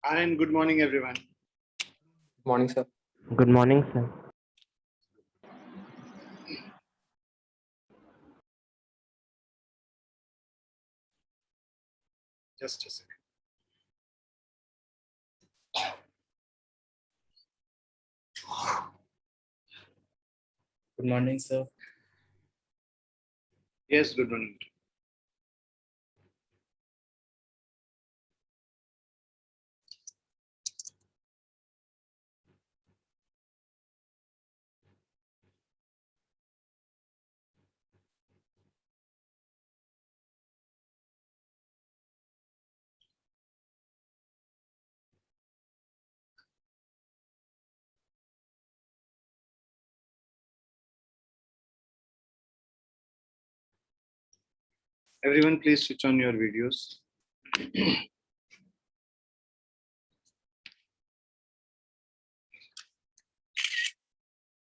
And good morning, everyone. Morning, sir. Good morning, sir. Just a second. Good morning, sir. Yes, good morning. Everyone, please switch on your videos.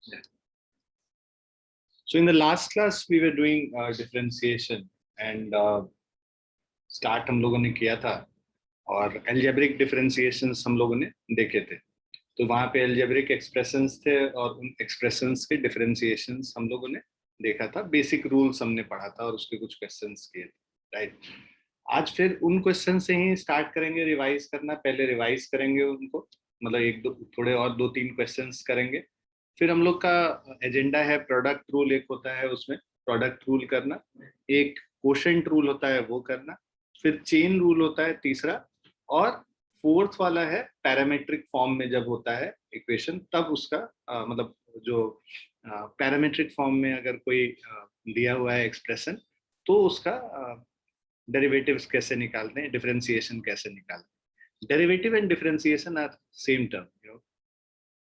Yeah. So in the last class, we were doing differentiation and start हम लोगों ने किया था और algebraic differentiations हम लोगों ने देखे थे. तो वहाँ पे algebraic expressions थे और उन expressions के differentiations हम लोगों ने देखा था. Basic rules हमने पढ़ा था और उसके कुछ questions किए थे. Right. आज फिर उन क्वेश्चन से ही स्टार्ट करेंगे रिवाइज करना. पहले रिवाइज करेंगे उनको, मतलब एक दो थोड़े और दो तीन क्वेश्चंस करेंगे. फिर हम लोग का एजेंडा है प्रोडक्ट रूल एक होता है, उसमें प्रोडक्ट रूल करना. एक कोशेंट रूल होता है वो करना. फिर चेन रूल होता है तीसरा. और फोर्थ वाला है पैरामेट्रिक फॉर्म में जब होता है इक्वेशन, तब उसका मतलब जो पैरामेट्रिक फॉर्म में अगर कोई दिया हुआ है एक्सप्रेशन, तो उसका डेरिवेटिव्स कैसे निकालते हैं, डिफरेंशिएशन कैसे निकालते हैं. Derivative and differentiation are same term,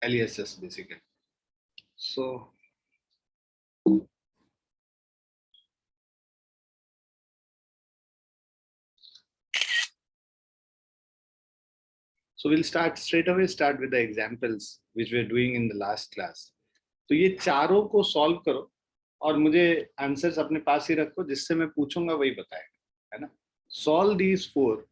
LESS basically. So we'll straight away start with the examples which we are doing in the last class. तो ये चारों को सॉल्व करो और मुझे आंसर्स अपने पास ही रखो, जिससे मैं पूछूंगा वही बताएगा, है ना. Solve these 4.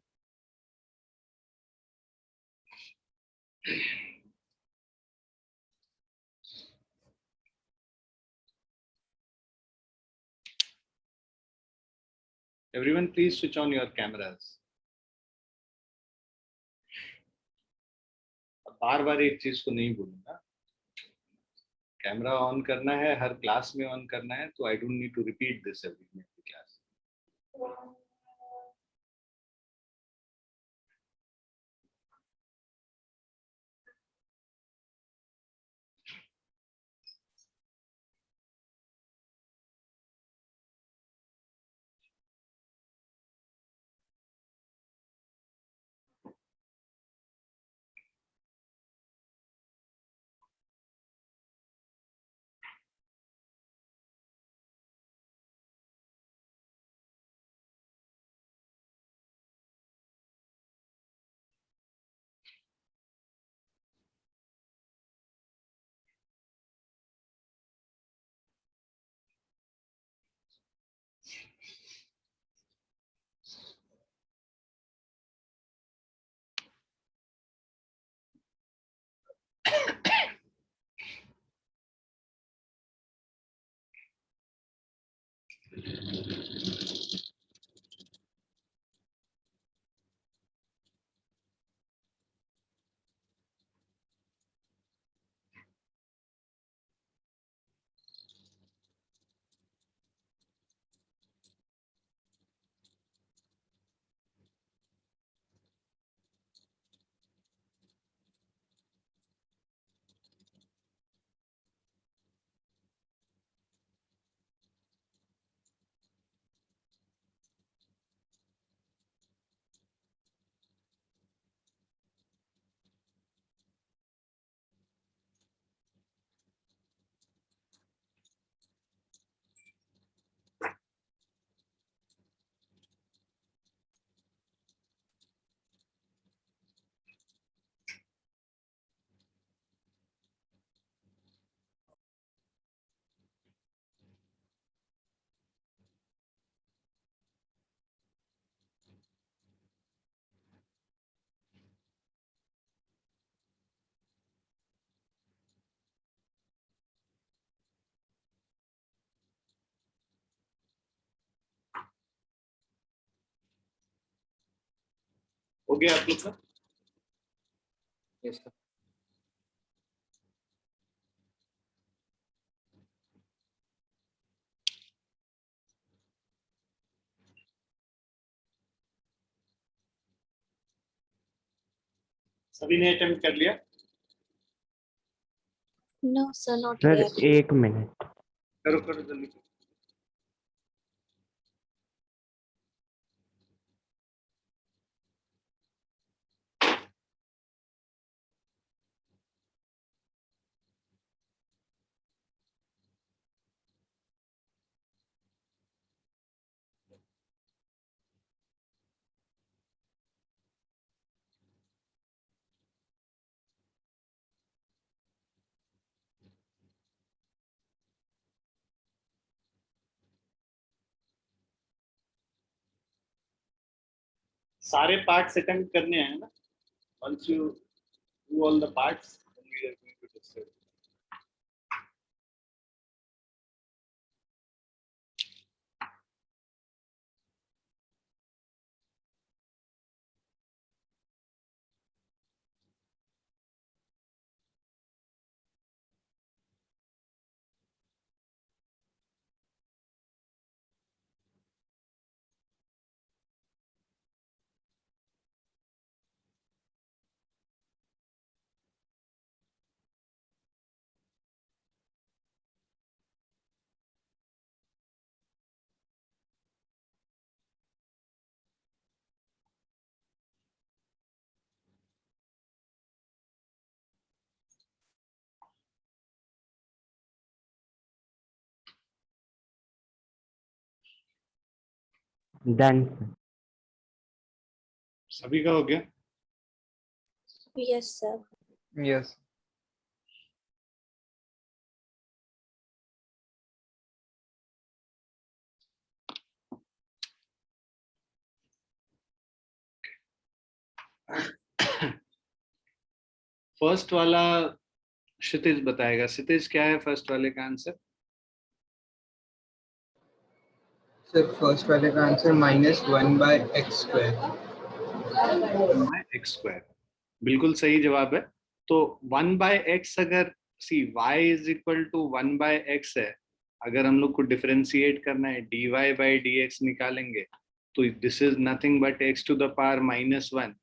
Everyone, please switch on your cameras. बार बार एक चीज को नहीं भूलूंगा, कैमरा ऑन करना है, हर क्लास में ऑन करना है. तो I don't need to repeat this every class. हो गया आप लोग का? Yes, sir. सभी ने अटेम्प्ट कर लिया? No, sir, not sir yet. 1 minute. करो करो जल्दी। सारे पार्ट्स अटेम्प्ट करने हैं ना? Once you do all the parts, then we are going to discuss. Done. सभी का हो गया? Yes, sir. Yes. फर्स्ट वाला क्षितिज बताएगा। क्षितिज क्या है फर्स्ट वाले का आंसर? सर फर्स्ट वाले का आंसर -1/x²। एक्स स्क्वायर बिल्कुल सही जवाब है। तो 1/x अगर y is equal to 1/x है, अगर हम लोग को डिफरेंशिएट करना है dy/dx निकालेंगे तो this is nothing but x to the power -1।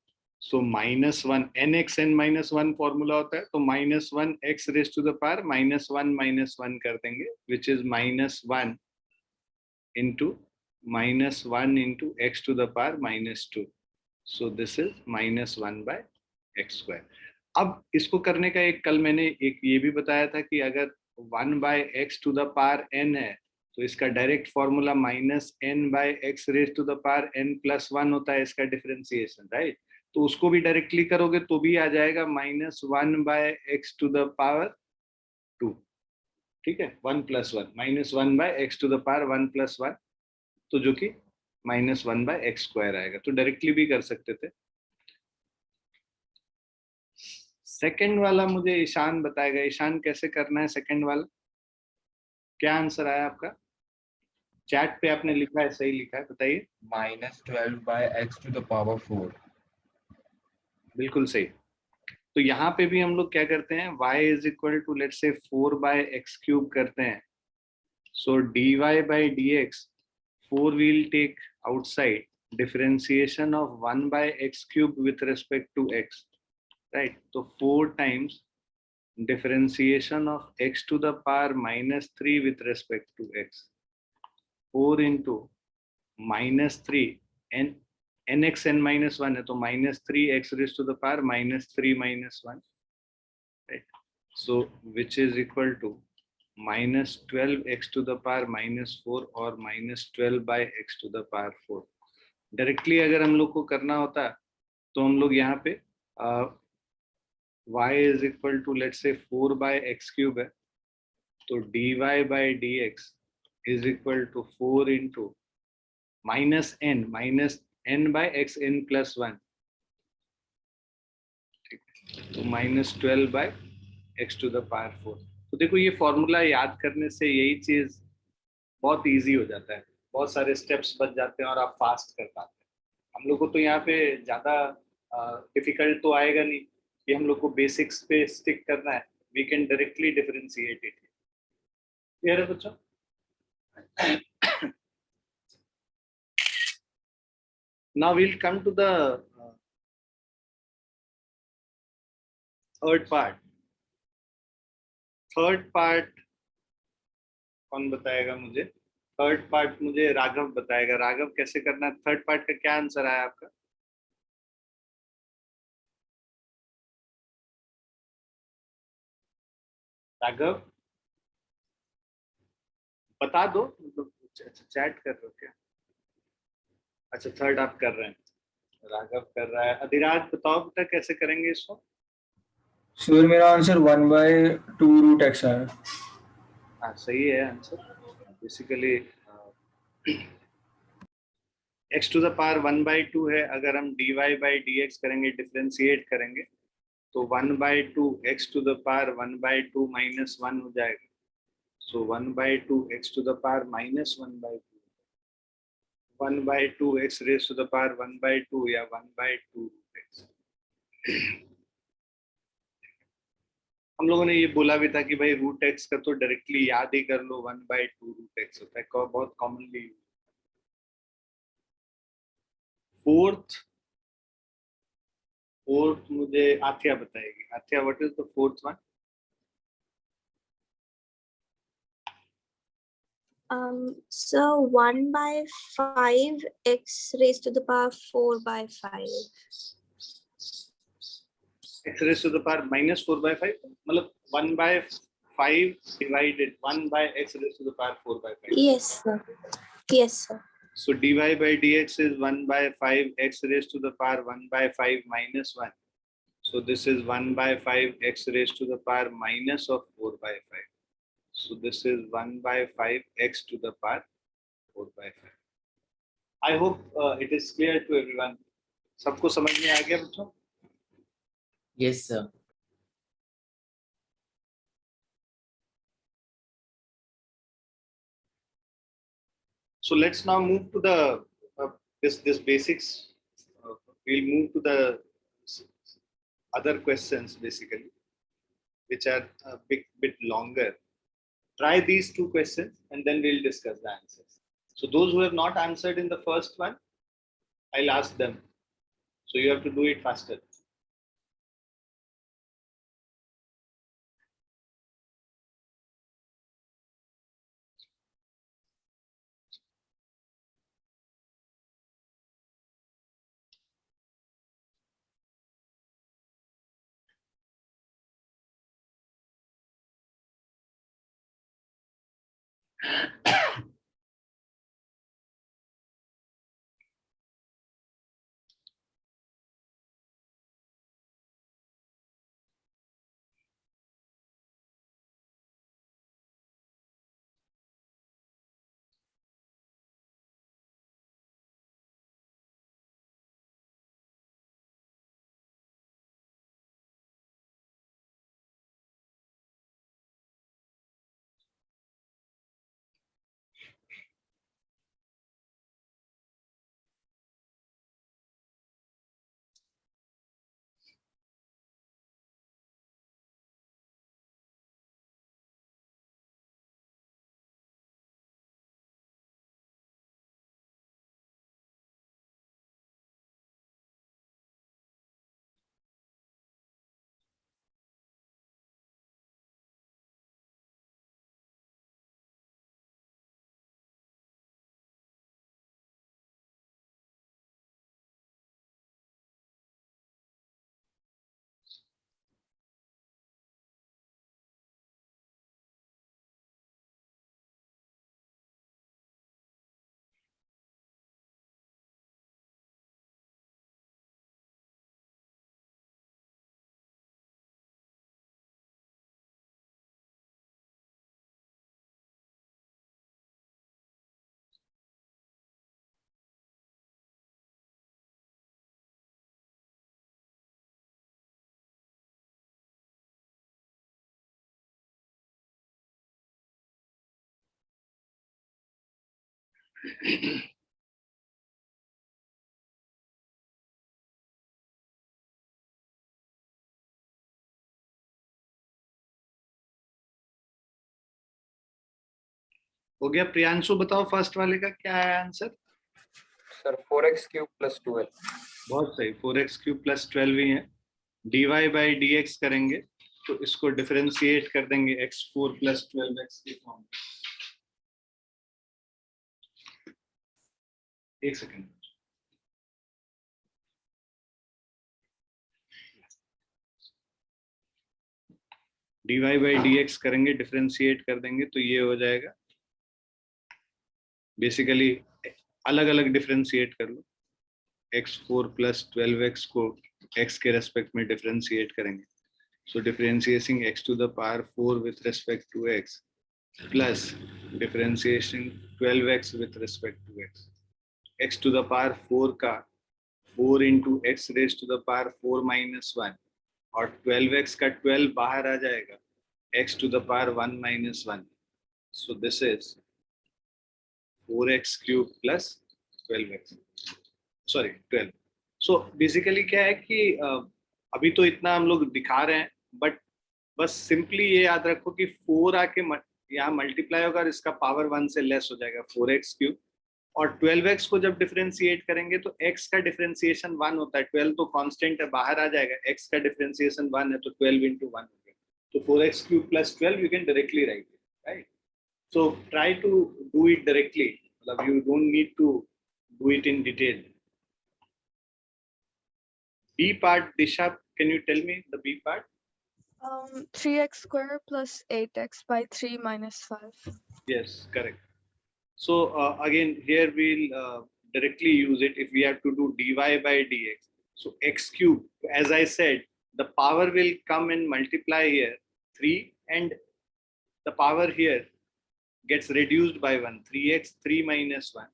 So -1 nx n -1 formula होता है, तो -1 x raise to the power -1 कर देंगे, which is -1 into -1 into x to the power -2। So this is -1/x²। अब इसको करने का कल मैंने एक ये भी बताया था कि अगर 1/x to the power n है तो इसका direct formula -n/x raise to the power n+1 होता है, इसका डिफरेंशिएशन, राइट? तो उसको भी डायरेक्टली करोगे तो भी आ जाएगा -1/x टू द पावर 2। ठीक है, 1+1 -1/x टू द पावर 1+1, तो जो कि -1/x² आएगा। तो डायरेक्टली भी कर सकते थे। सेकंड वाला मुझे ईशान बताएगा। ईशान कैसे करना है सेकंड वाला? क्या आंसर आया आपका? चैट पे आपने लिखा है, सही लिखा है, बताइए। -12/x⁴। बिल्कुल सही। तो यहाँ पे भी हम लोग क्या करते हैं, y is equal to let's say 4/x³ करते हैं। सो dy/dx 4 will take outside differentiation of 1/x³ with respect to x, right? तो 4 times differentiation of x to the power -3 with respect to x, 4 into -3 n nx n-1 है, तो -3x raised to the power -3 -1, right? So which is equal to -12x to the power -4 और -12/x to the power 4। Directly अगर हम लोग को करना होता तो हम लोग यहाँ पे y is equal to let's say 4/x³ है, तो dy/dx is equal to 4 into -n/x n+1, तो -12/x to the power 4। तो देखो ये फॉर्मूला याद करने से यही चीज बहुत इजी हो जाता है, बहुत सारे स्टेप्स बच जाते हैं और आप फास्ट कर पाते हैं। हम लोग को तो यहाँ पे ज्यादा डिफिकल्ट तो आएगा नहीं, कि हम लोग को बेसिक्स पे स्टिक करना है. We can directly differentiate it. Clear है बच्चों? Now we'll come to the third part. Third part कौन बताएगा मुझे? थर्ड पार्ट मुझे राघव बताएगा. राघव कैसे करना है? थर्ड पार्ट का क्या आंसर आया आपका? राघव बता दो. मतलब अच्छा चैट कर रहे हो क्या? अच्छा थर्ड आप कर रहे हैं. राघव कर रहा है. अधिराज बताओ बेटा कैसे करेंगे इसको? सर मेरा आंसर 1/2 √x है. हाँ सही है answer. Basically x to the power 1/2 है. अगर हम dy बाई dx करेंगे, डिफरेंशिएट करेंगे, तो 1/2 x टू द पावर 1/2 -1 हो जाएगा. So 1/2 x to the power -1/2, 1/2 x raise to the power 1/2 या 1/2 x. हम लोगों ने ये बोला भी था कि भाई रूट एक्स का तो डायरेक्टली याद ही कर लो, 1/2 रूट एक्स होता है. बहुत कॉमनली. फोर्थ मुझे आथ्या बताएगी. Aathya what is the fourth one? So 1/5 x raised to the power 4/5. x raised to the power -4/5, मतलब 1/5 divided 1 by x raised to the power 4/5. Yes, sir. Yes, sir. So dy by dx is 1/5 x raised to the power 1/5 -1. So this is 1/5 x raised to the power minus of 4/5. So this is 1/5 x to the power 4/5. I hope it is clear to everyone. सबको समझ में आ गया बच्चों? Yes, sir. So let's now move to the this basics. We'll move to the other questions basically, which are a bit longer. Try these two questions and then we'll discuss the answers. So those who have not answered in the first one, I'll ask them. So you have to do it faster. हो गया। प्रियांशु बताओ first वाले का क्या है answer? Sir 4x क्यूब plus 12। बहुत सही, 4x³ + 12 ही है। dy/dx करेंगे तो इसको डिफरेंशिएट कर देंगे x4 + 12x के फॉर्म। एक सेकंड। dy/dx करेंगे, डिफरेंशिएट कर देंगे तो ये हो जाएगा। बेसिकली अलग अलग डिफरेंशिएट कर लो। x4 + 12x को x के रेस्पेक्ट में डिफरेंशिएट करेंगे। So differentiating x⁴ with respect to x plus differentiation 12x with respect to x. x⁴ का 4 into x⁴ minus 1 और 12x का 12 बाहर आ जाएगा, x⁴ 1 - 1. So this is 4x³ plus 12x. Sorry, 12. So basically क्या है कि अभी तो इतना हम लोग दिखा रहे हैं, बट बस सिंपली ये याद रखो कि 4 आके यहाँ मल्टीप्लाई होगा और इसका पावर 1 से लेस हो जाएगा, 4x³। और 12x को जब डिफरेंशिएट करेंगे तो x का डिफरेंशिएशन 1 होता है, 12 तो कांस्टेंट है, बाहर आ जाएगा, x का डिफरेंशिएशन 1 है तो 12 × 1 हो गया। तो 4x³ + 12 you can directly write it, right? So try to do it directly, मतलब you don't need to do it in detail. B part, Disha, can you tell me the B part? 3x² + 8x by 3 minus 5. Yes, correct. So again, here we'll directly use it if we have to do dy/dx. So x³, as I said, the power will come and multiply here 3, and the power here gets reduced by 1. 3x 3 minus 1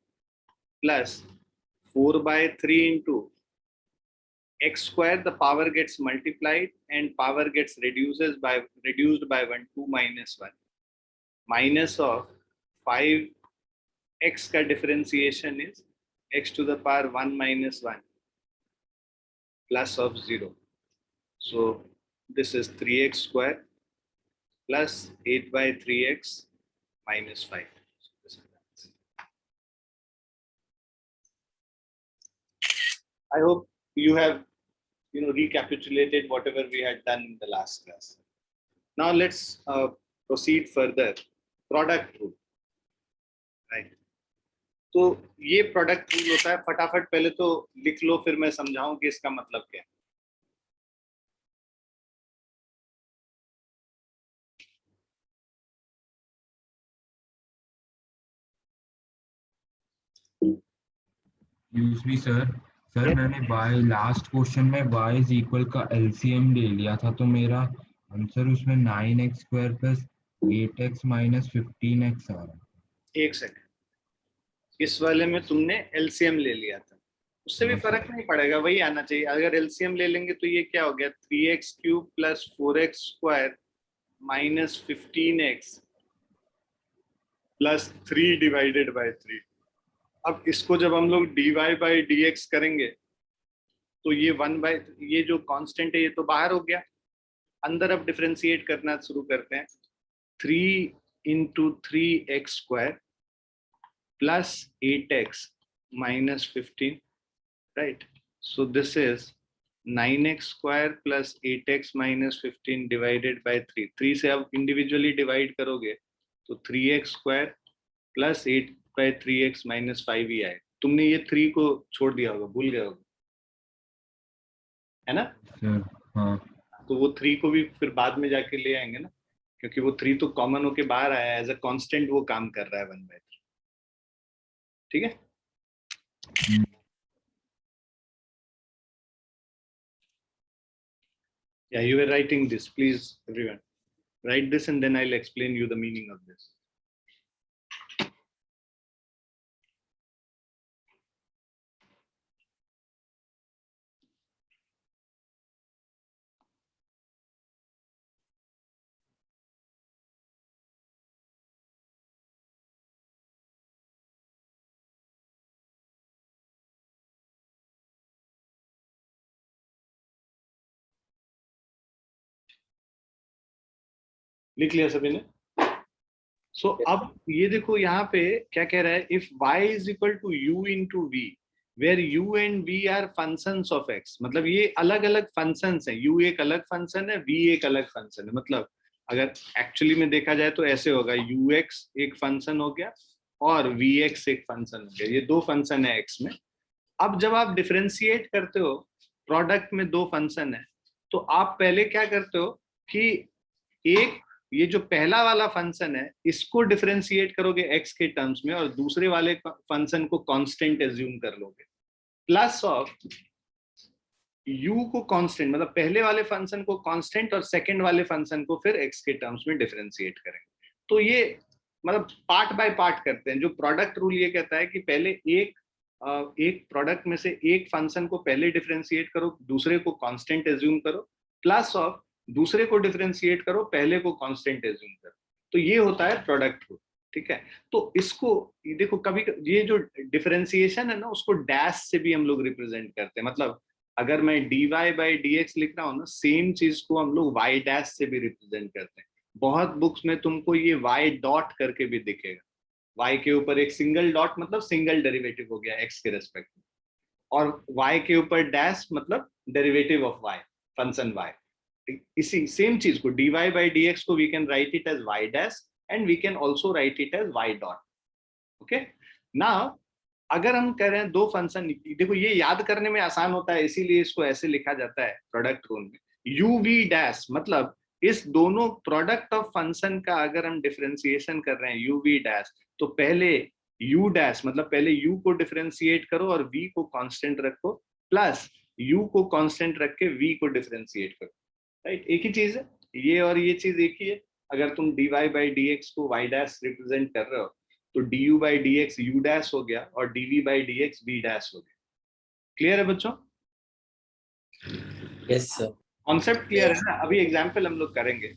plus 4/3 into x², the power gets multiplied and power gets reduced by 1, 2 minus 1, minus of 5. X का differentiation is x⁴ 1 - 1 plus of 0. So this is 3x² plus 8/3x minus 5. I hope you have recapitulated whatever we had done in the last class. Now let's proceed further. Product rule, right? तो ये product rule होता है। फटाफट पहले तो लिख लो, फिर मैं समझाऊं कि इसका मतलब क्या है। यूज भी सर मैंने बाय लास्ट क्वेश्चन में y इज इक्वल का एलसीएम ले लिया था, तो मेरा आंसर उसमें 9x² + 8x - 15x आ रहा है। एक सेकंड, इस वाले में तुमने एलसीएम ले लिया था, उससे भी फर्क नहीं पड़ेगा, वही आना चाहिए। अगर एलसीएम ले लेंगे तो ये क्या हो गया, 3x³ + 4x² - 15x + 3 / 3। अब इसको जब हम लोग dy/dx करेंगे तो ये ये जो कांस्टेंट है ये तो बाहर हो गया, अंदर अब डिफरेंशिएट करना शुरू करते हैं। 3 × 3x² plus 8x minus 15, right? So this is 9x² plus 8x minus 15 divided by 3. 3 से अब इंडिविजुअली डिवाइड करोगे तो 3x² plus 8/3x minus 5 ही आए। तुमने ये 3 को छोड़ दिया होगा, भूल गए होगे, है ना? हाँ, तो वो 3 को भी फिर बाद में जाके ले आएंगे ना, क्योंकि वो 3 तो कॉमन होके बाहर आया है, एज अ कांस्टेंट वो काम कर रहा है 1/3। ठीक है? Yeah, you were writing this. Please, everyone, write this and then I'll explain you the meaning of this. लिख लिया सभी ने? सो अब ये देखो यहाँ पे क्या कह रहा है, if y is equal to u into v, where u and v are functions of x, मतलब ये अलग अलग फंक्शंस हैं, u एक अलग फंक्शन है, v एक अलग फंक्शन है। मतलब अगर एक्चुअली में देखा जाए तो ऐसे होगा, ux एक फंक्शन हो गया और vx एक फंक्शन हो गया, ये दो फंक्शन है x में। अब जब आप डिफरेंशिएट करते हो, प्रोडक्ट में दो फंक्शन है, तो आप पहले क्या करते हो कि एक ये जो पहला वाला फंक्शन है इसको डिफरेंशिएट करोगे x के टर्म्स में, और दूसरे वाले फंक्शन को कांस्टेंट एज्यूम कर लोगे, प्लस ऑफ u को कांस्टेंट, मतलब पहले वाले फंक्शन को कांस्टेंट और सेकंड वाले फंक्शन को फिर x के टर्म्स में डिफरेंशिएट करेंगे। तो ये मतलब पार्ट बाय पार्ट करते हैं। जो प्रोडक्ट रूल ये कहता है कि पहले एक प्रोडक्ट में से एक फंक्शन को पहले डिफरेंशिएट करो, दूसरे को कांस्टेंट एज्यूम करो, प्लस ऑफ दूसरे को डिफरेंशिएट करो, पहले को कांस्टेंट एज्यूम करो। तो ये होता है प्रोडक्ट रूल, ठीक है। तो इसको देखो, कभी ये जो डिफरेंशिएशन है ना, उसको डैश से भी हम लोग रिप्रेजेंट करते हैं। मतलब अगर मैं dy बाई dx लिख रहा हूँ ना, सेम चीज को हम लोग y डैश से भी रिप्रेजेंट करते हैं। बहुत बुक्स में तुमको ये y डॉट करके भी दिखेगा, y के ऊपर एक सिंगल डॉट, मतलब सिंगल डेरिवेटिव हो गया x के रेस्पेक्ट में, और y के ऊपर डैश मतलब derivative of y, function y। इसी सेम चीज को dy बाई dx को we can write it as y dash and we can also write it as y dot. Okay, now अगर हम कह रहे हैं दो फंक्शन, देखो ये याद करने में आसान होता है, इसीलिए इसको ऐसे लिखा जाता है प्रोडक्ट रूल में, u v डैश, मतलब इस दोनों प्रोडक्ट ऑफ फंक्शन का अगर हम डिफरेंशिएशन कर रहे हैं u v डैश, तो पहले u डैश मतलब पहले u को डिफरेंशिएट करो और v को कांस्टेंट रखो, प्लस u को कांस्टेंट रख के v को डिफरेंशिएट करो, राइट। एक ही चीज है ये, और ये चीज एक ही है। अगर तुम dy बाई dx को y डैश रिप्रेजेंट कर रहे हो, तो du by dx u dash हो गया और dv by dx v dash हो गया। क्लियर है बच्चों? Yes, sir. कॉन्सेप्ट क्लियर है ना? अभी एग्जाम्पल हम लोग करेंगे।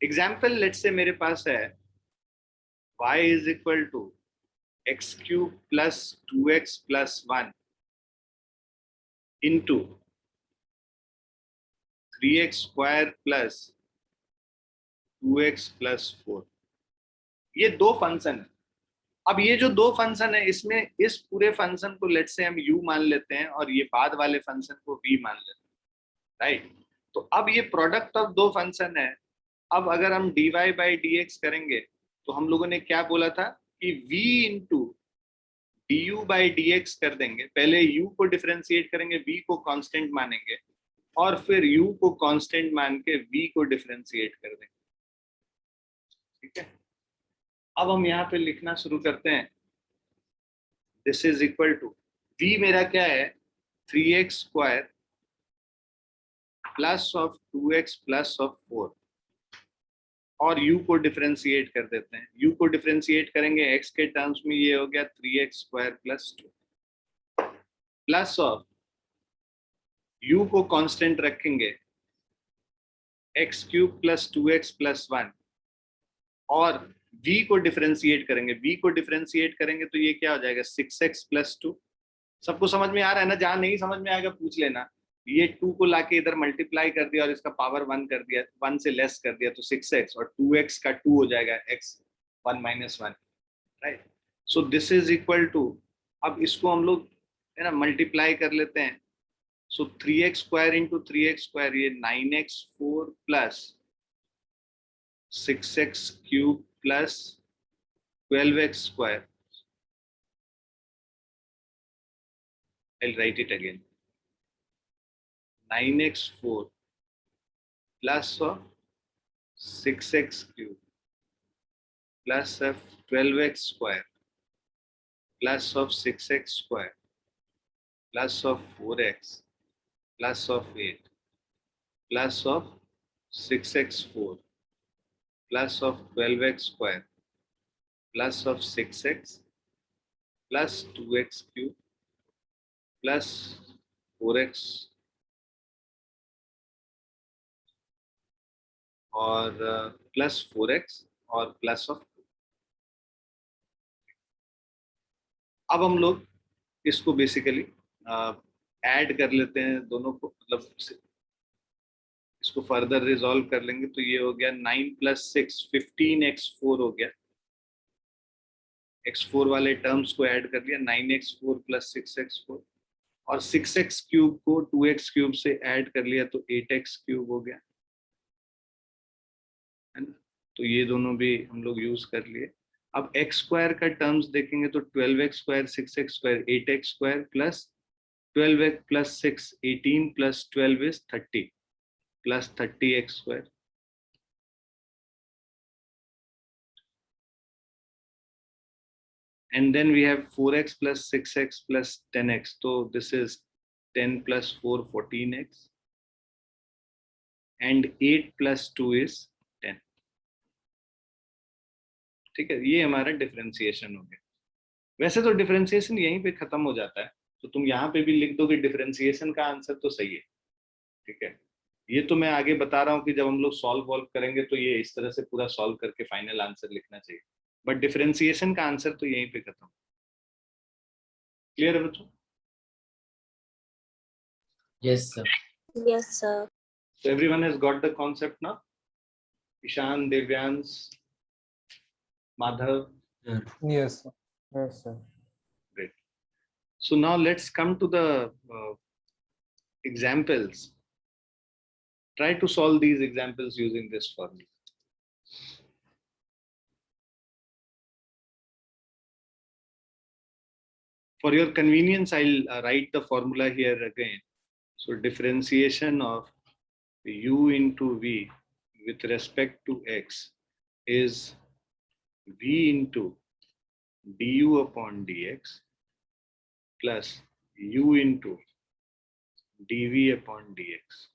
एग्जाम्पल लेट्स से मेरे पास है y is equal to x cube plus 2x plus 1 into 3x square plus 2x plus 4। ये दो फंक्शन है। अब ये जो दो फंक्शन है, इसमें इस पूरे फंक्शन को लेट्स से हम u मान लेते हैं और ये बाद वाले फंक्शन को v मान लेते हैं, राइट। तो अब ये प्रोडक्ट ऑफ दो फंक्शन है। अब अगर हम dy बाई dx करेंगे, तो हम लोगों ने क्या बोला था कि v into du by dx कर देंगे। पहले u को डिफरेंशिएट करेंगे, v को कांस्टेंट मानेंगे, और फिर u को कांस्टेंट मान के v को डिफरेंशिएट कर देंगे, ठीक है। अब हम यहाँ पे लिखना शुरू करते हैं। This is equal to v मेरा क्या है, 3x square plus of 2x plus of 4, और u को डिफरेंशिएट कर देते हैं। u को डिफरेंशिएट करेंगे x के टर्म्स में, ये हो गया 3x square plus 2, plus of u को कांस्टेंट रखेंगे x cube plus 2x plus 1, और v को डिफरेंशिएट करेंगे। v को डिफरेंशिएट करेंगे तो ये क्या हो जाएगा, 6x प्लस 2। सबको समझ में आ रहा है ना? जहां नहीं समझ में आएगा पूछ लेना। ये 2 को लाके इधर मल्टीप्लाई कर दिया और इसका पावर 1 कर दिया, 1 से लेस कर दिया, तो 6x, और 2x का 2 हो जाएगा x 1 minus 1, right. So this is equal to, अब इसको हम लोग है ना मल्टीप्लाई कर लेते हैं। सो 3x square into 3x square, ये 9x4 plus 6x cube plus 12x square. I'll write it again. 9x4 plus of 6x cube plus of 12x square plus of 6x square plus of 4x plus of 8 plus of 6x4 plus of 12x square plus of 6x plus 2x cube plus 4x और plus 4x और plus of 2। अब हम लोग इसको basically add कर लेते हैं दोनों को, मतलब इसको फर्दर रिजॉल्व कर लेंगे। तो ये हो गया 9 प्लस 6 15x4 हो गया, x4 वाले टर्म्स को ऐड कर लिया 9x4 प्लस 6x4 और 6x क्यूब को 2x क्यूब से ऐड कर लिया तो 8x क्यूब हो गया है ना। तो ये दोनों भी हम लोग यूज कर लिए। अब एक्स स्क्वायर का टर्म्स देखेंगे तो 12x square 6x square 8x square plus 12x plus 6 18 plus 12 is 30 plus 30x square. And then we have 4x plus 6x plus 10x. So this is 10 plus 4, 14x. And 8 plus 2 is 10. ठीक है, ये हमारा differentiation हो गया। वैसे तो differentiation यहीं पे खत्म हो जाता है, तो तुम यहाँ पे भी लिख दो कि डिफरेंशिएशन का आंसर तो सही है। ठीक है, ये तो मैं आगे बता रहा हूँ कि जब हम लोग सॉल्व करेंगे तो ये इस तरह से पूरा सॉल्व करके फाइनल आंसर लिखना चाहिए, बट डिफरेंशिएशन का आंसर तो यहीं पे खत्म। क्लियर है बच्चों? Yes, sir. Yes, sir. So everyone has got the concept now? Ishan, Devyans, Madhav. Yes. Yes, sir. Great. So now let's come to the examples. Try to solve these examples using this formula. For your convenience, I'll write the formula here again. So differentiation of u into v with respect to x is v into du upon dx plus u into dv upon dx.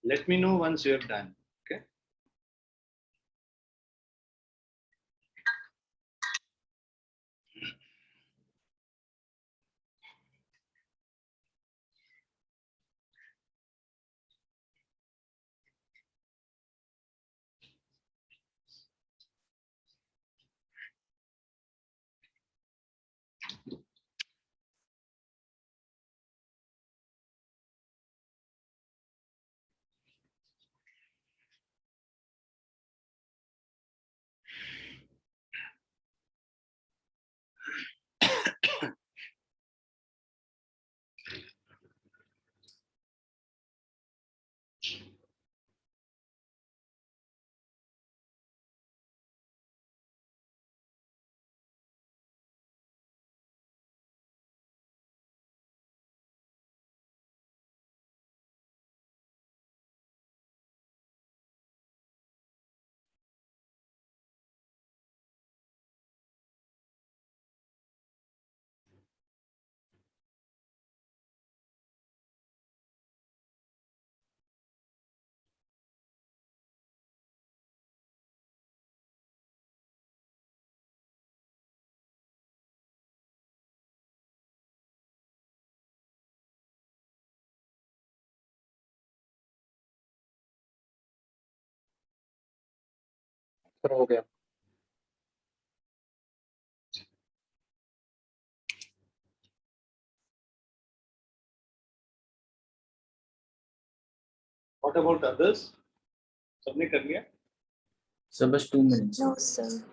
Let me know once you have done. Okay. हो गया। What about others? सबने कर लिया? So just 2 minutes. No, sir.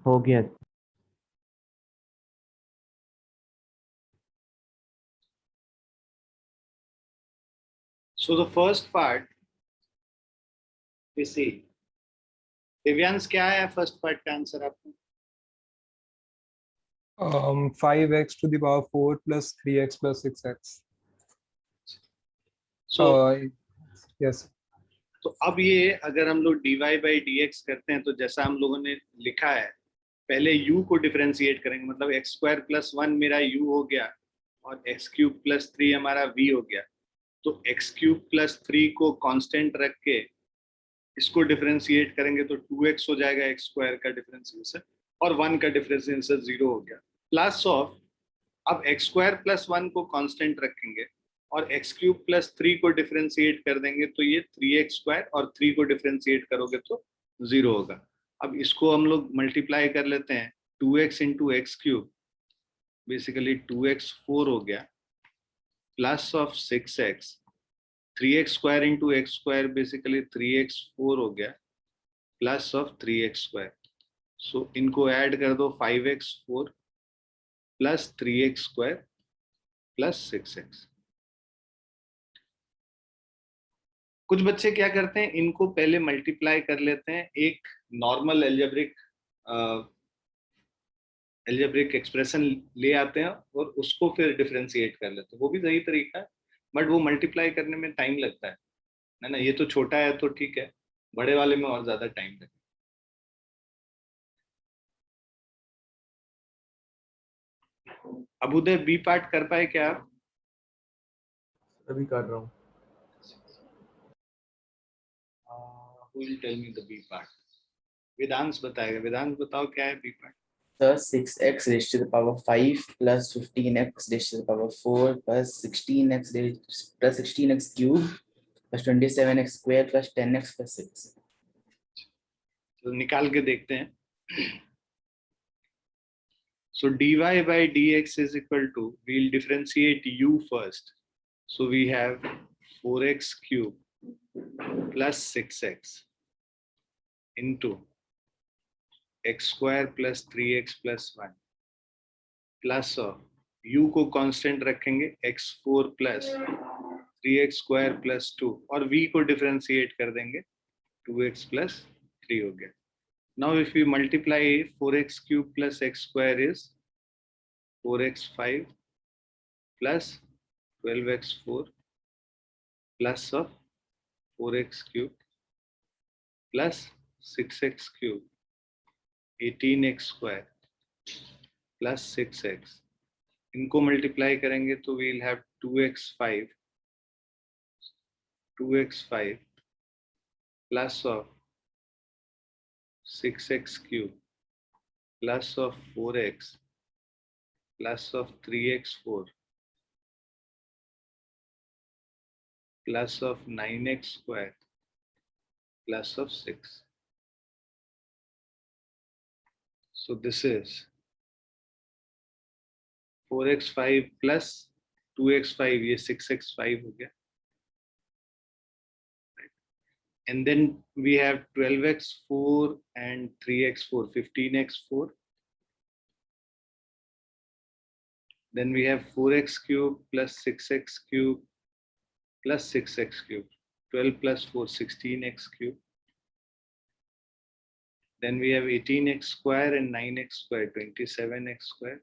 हो गया। So the first part we see. Divyansh क्या है first part का आंसर आपको? 5x to the power 4 plus 3x plus 6x. So Yes. तो अब ये अगर हम लोग dy by dx करते हैं तो जैसा हम लोगों ने लिखा है, पहले u को डिफरेंशिएट करेंगे, मतलब x स्क्वायर प्लस 1 मेरा u हो गया और x क्यूब प्लस 3 हमारा v हो गया। तो x क्यूब प्लस 3 को कांस्टेंट रख के इसको डिफरेंशिएट करेंगे तो 2x हो जाएगा x स्क्वायर का डिफरेंशिएशन, और 1 का डिफरेंशिएशन 0 हो गया। प्लस ऑफ, अब x स्क्वायर प्लस 1 को कांस्टेंट रखेंगे और x क्यूब प्लस 3 को डिफरेंशिएट कर देंगे तो ये 3x स्क्वायर, और 3 को डिफरेंशिएट करोगे तो 0 होगा। अब इसको हम लोग मल्टीप्लाई कर लेते हैं, 2x into x cube basically 2x 4 हो गया, plus of 6x, 3x square into x square basically 3x 4 हो गया, प्लस ऑफ 3x स्क्वायर। सो इनको ऐड कर दो, 5x 4 plus 3x square plus 6x। कुछ बच्चे क्या करते हैं, इनको पहले मल्टीप्लाई कर लेते हैं, एक नॉर्मल एल्जेब्रिक एक्सप्रेशन ले आते हैं और उसको फिर डिफरेंशिएट कर लेते हैं। वो भी सही तरीका है, बट वो मल्टीप्लाई करने में टाइम लगता है ना। ये तो छोटा है तो ठीक है, बड़े वाले में और ज्यादा टाइम लगता है। अबुदय बी पार्ट कर पाए क्या आप? अभी कर रहा हूँ। Who will tell me the B part? Vedansh बताएगा। वेदांश बताओ क्या है B part? Sir, 6x raised to the power 5 plus 15x raised to the power 4 plus 16x cube plus 27x square plus 10x plus 6. तो निकाल के देखते हैं। So dy by dx is equal to, we'll differentiate u first. So we have 4x cube plus 6x into x square plus 3x plus 1 plus of u को constant रखेंगे, x4 plus 3x square plus 2, और v को differentiate कर देंगे, 2x plus 3 हो गया। Now if we multiply 4x cube plus x square is 4x5 plus 12x4 plus of 4x cube plus 6x cube 18x square plus 6x, इनको multiply करेंगे तो we'll have 2x5 plus of 6x cube plus of 4x plus of 3x4 plus of 9x square plus of 6. So this is 4x5 plus 2x5, ये 6x5 हो गया, and then we have 12x4 and 3x4, 15x4. Then we have 4x cube plus 6x cube plus 6x cube, 12 plus 4, 16x cube. Then we have 18x square and 9x square, 27x square.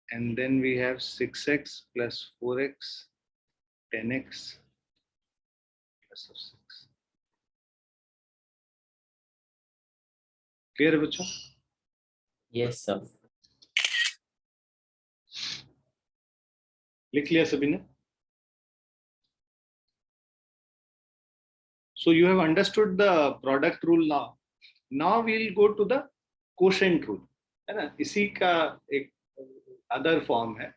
And then we have 6x plus 4x, 10x plus of 6. Clear बच्चों? Yes, sir. लिख लिया सभी ने? So you have understood the product rule now. Now we'll go to the quotient rule, है ना? इसी का एक अदर फॉर्म है।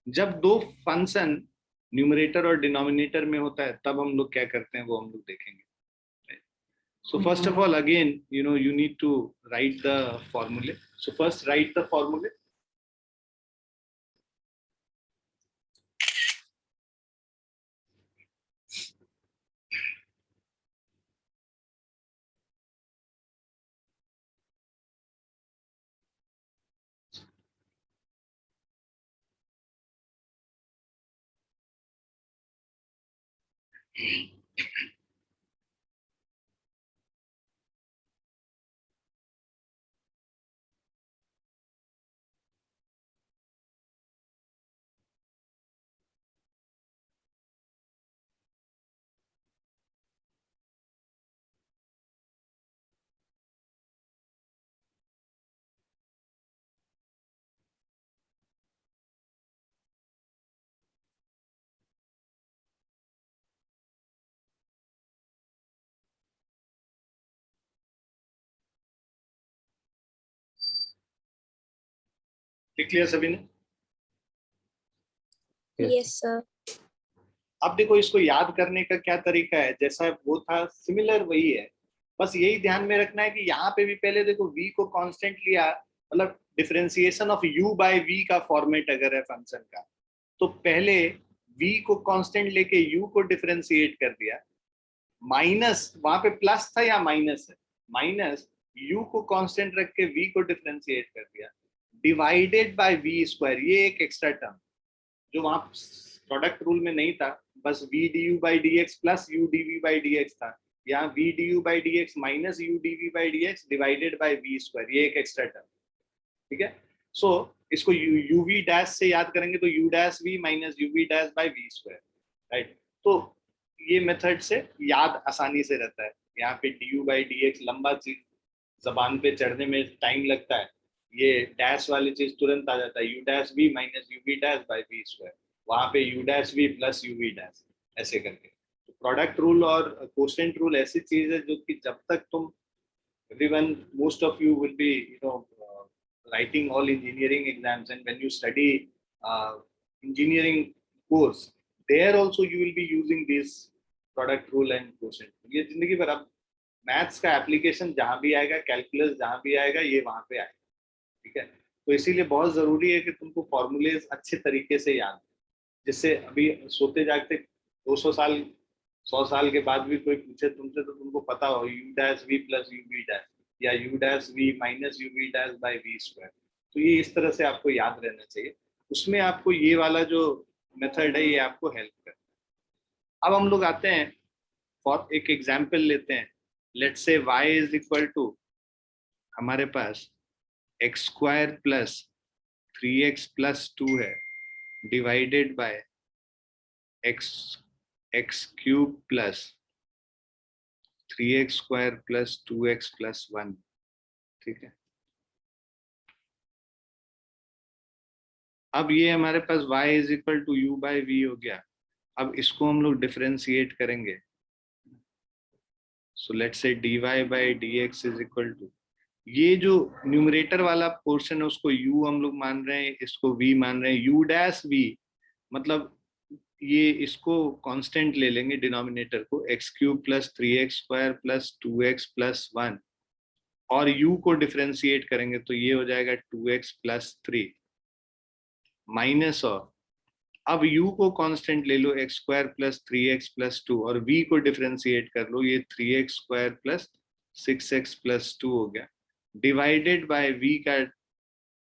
जब दो फंक्शन न्यूमरेटर और डिनोमिनेटर में होता है तब हम लोग क्या करते हैं वो हम लोग देखेंगे। So first of all, again, you need to write the formula. So first write the formula. लिख लिया सभी ने? Yes, sir. अब देखो इसको याद करने का क्या तरीका है, जैसा वो था सिमिलर वही है, बस यही ध्यान में रखना है कि यहाँ पे भी पहले देखो v को कांस्टेंट लिया, मतलब differentiation of u by v का फॉर्मेट अगर है फंक्शन का, तो पहले v को कांस्टेंट लेके u को डिफरेंशिएट कर दिया, माइनस वहां पे प्लस था या माइनस है, माइनस u को कांस्टेंट रख के v को डिफरेंशिएट कर दिया, डिवाइडेड बाय v स्क्वायर, ये एक एक्स्ट्रा टर्म जो वहां प्रोडक्ट रूल में नहीं था, बस v du by dx plus u dv by dx था, यहाँ v du by dx minus u dv by dx divided by v square, ये एक एक्स्ट्रा टर्म, ठीक है। सो इसको uv डैश से याद करेंगे तो u dash v minus uv dash by v square, right. तो ये मेथड से याद आसानी से रहता है, यहाँ पे du by dx लंबा चीज जबान पे चढ़ने में टाइम लगता है, ये डैश वाली चीज तुरंत आ जाता है, u dash v minus uv dash by v square, वहां पे u dash v plus uv dash, ऐसे करके। तो प्रोडक्ट रूल और कोशेंट रूल ऐसी चीज है जो कि जब तक तुम everyone, most of you will be writing all engineering exams, and when you study engineering course, there also you will be using this product rule and quotient, ये जिंदगी भर अब मैथ्स का एप्लीकेशन जहां भी आएगा, कैलकुलस जहां भी आएगा, ये वहां पे आएगा, ठीक है। तो इसीलिए बहुत जरूरी है कि तुमको फॉर्मूलेज अच्छे तरीके से याद, जिससे अभी सोते जागते 200 साल 100 साल के बाद भी कोई पूछे तुमसे तो तुमको पता हो u dash v plus uv dash या u dash v minus uv dash by v square, तो ये इस तरह से आपको याद रहना चाहिए, उसमें आपको ये वाला जो मेथड है ये आपको हेल्प करता है। अब हम लोग आते हैं फॉर एक एग्जाम्पल लेते हैं, let's say y is equal to हमारे पास x square plus 3x plus 2 है divided by x cube plus 3x square plus 2x plus 1, ठीक है। अब ये हमारे पास y is equal to u by v हो गया, अब इसको हम लोग डिफरेंशिएट करेंगे, so let's say dy by dx is equal to, ये जो न्यूमरेटर वाला पोर्शन है उसको u हम लोग मान रहे हैं, इसको v मान रहे हैं, u डैश v मतलब ये इसको कांस्टेंट ले लेंगे डिनोमिनेटर को, x cube plus 3x square plus 2x plus 1, और u को डिफरेंशिएट करेंगे तो ये हो जाएगा 2x प्लस 3 माइनस, और अब u को कांस्टेंट ले लो x square plus 3x plus 2, और v को डिफरेंशिएट कर लो, ये 3x square plus 6x plus 2 हो गया, डिवाइडेड बाय v का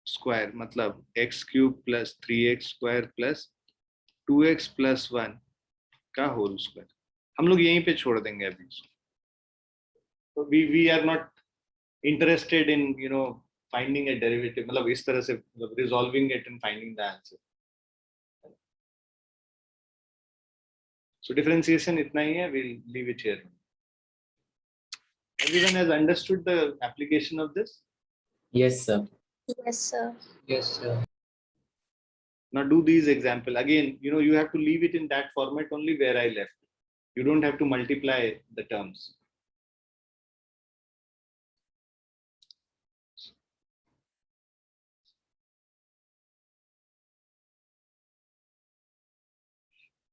स्क्वायर मतलब x cube plus 3x square plus 2x plus 1 का होल स्क्वायर। हम लोग यहीं पे छोड़ देंगे अभी, तो we are not interested in finding a derivative, मतलब इस तरह से resolving it and finding the answer. So differentiation इतना ही है, we'll leave it here. Everyone has understood the application of this? Yes, sir. Yes, sir. Yes, sir. Now do these example again, you have to leave it in that format only where I left. You don't have to multiply the terms.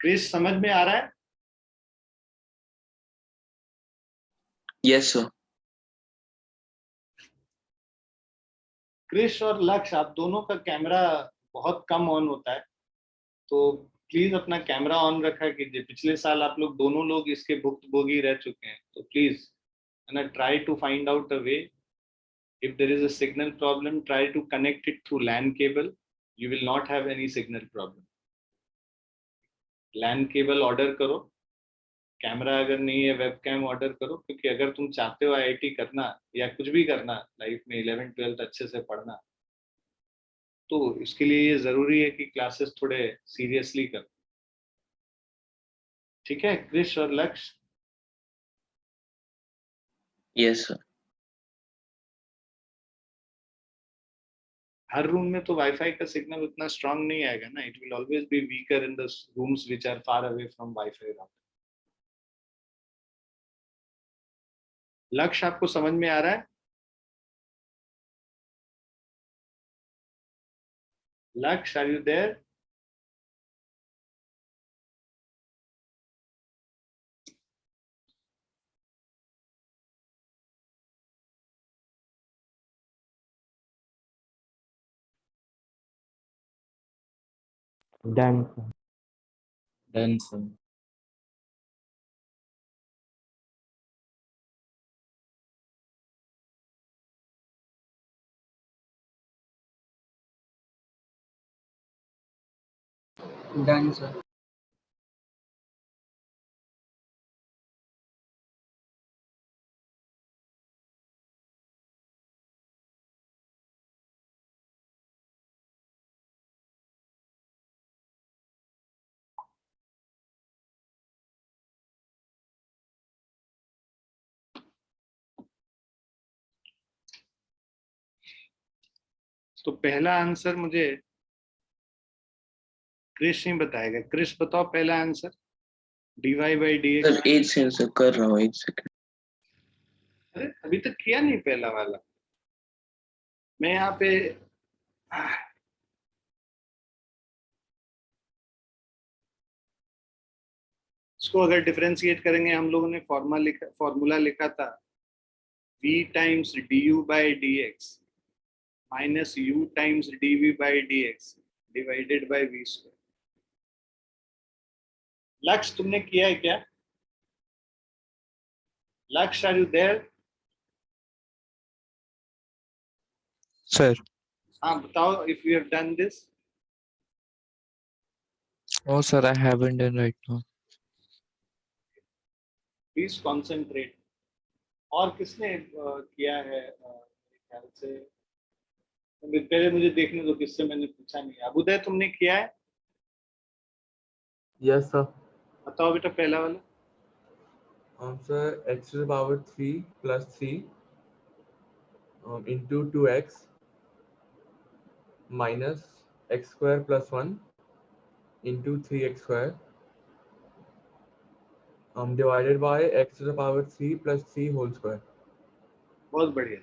Chris समझ में आ रहा है? Yes, sir. Krrish और लक्ष्य, आप दोनों का कैमरा बहुत कम ऑन होता है, तो प्लीज अपना कैमरा ऑन रखा कीजिए। पिछले साल आप लोग दोनों लोग इसके भुक्तभोगी रह चुके हैं, तो please try to find out a way. If there is a signal problem, try to connect it through LAN cable. You will not have any signal problem. LAN cable order करो कैमरा अगर नहीं है web cam order करो, क्योंकि अगर तुम चाहते हो आईआईटी करना या कुछ भी करना लाइफ में, 11th 12th अच्छे से पढ़ना, तो इसके लिए ये जरूरी है कि क्लासेस थोड़े सीरियसली करो। ठीक है क्रिश और लक्ष्य? Yes, sir. हर रूम में तो वाईफाई का सिग्नल उतना स्ट्रांग नहीं आएगा ना, it will always be weaker in the rooms which are far away from WiFi router. Lakshya आपको समझ में आ रहा है? Lakshya are you there? Done, sir. Done, sir. Done, sir. तो पहला आंसर मुझे क्रिश नहीं बताएगा। क्रिश बताओ पहला answer, dy by D Sir, x. एक सेकंड सर, कर रहा हूँ, एक सेकंड। अरे अभी तक किया नहीं पहला वाला। मैं यहाँ पे इसको अगर डिफरेंशिएट करेंगे, हम लोगों ने फॉर्मूला लिखा था v times du by D x minus u times dv by D x divided by v square. लक्ष्य तुमने किया है क्या? लक्ष्य आर यू देयर? Sir. हाँ बताओ if you have done this. Oh, sir, I haven't done right now. Please concentrate. और किसने किया है? मेरे ख्याल से पहले मुझे देखने दो किससे मैंने पूछा नहीं। अबुदय तुमने किया है? Yes, sir. बताओ बेटा पहला वाला। Sir, x to the power 3 plus 3 into 2x minus x square plus 1 into 3x square divided by x to the power 3 plus 3 whole square. बहुत बढ़िया।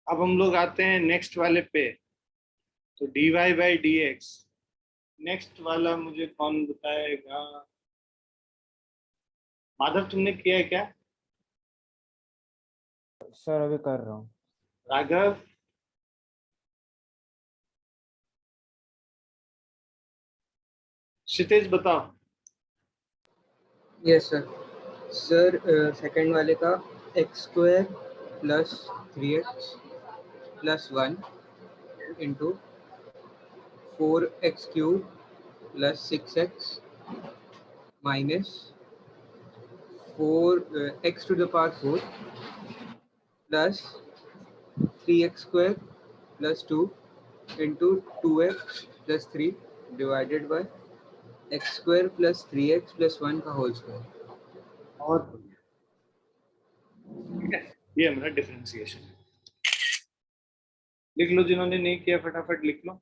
अब हम लोग आते हैं नेक्स्ट वाले पे। तो dy by D x, next वाला मुझे कौन बताएगा? माधव तुमने किया है क्या? सर अभी कर रहा हूँ। राघव? क्षितिज बताओ। Yes, sir. सर सेकंड वाले का x square plus 3x plus 1 into 4x क्यूब plus 6x minus 4x to the power 4 plus 3x square plus 2 into 2x plus 3 divided by x square plus 3x plus 1 का whole square. और ठीक है, ये हमारा differentiation है। लिख लो, जिन्होंने नहीं किया फटाफट लिख लो।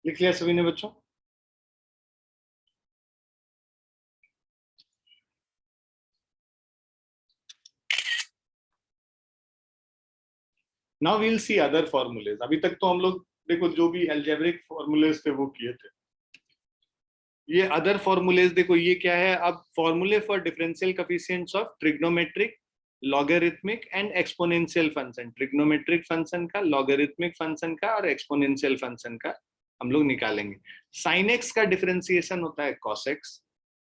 लिख लिया सभी ने बच्चों? नाउ वील सी अदर फॉर्मूलेज। अभी तक तो हम लोग देखो जो भी अलजेब्रिक फॉर्मूलेज थे वो किए थे। ये अदर फॉर्मूलेज देखो, ये क्या है अब, फॉर्मूले for differential coefficients of trigonometric, logarithmic and exponential function. Trigonometric function का, लॉगरिथमिक फंक्शन का और एक्सपोनेंशियल फंक्शन का हम लोग निकालेंगे। साइन एक्स का डिफरेंशिएशन होता है कॉस एक्स,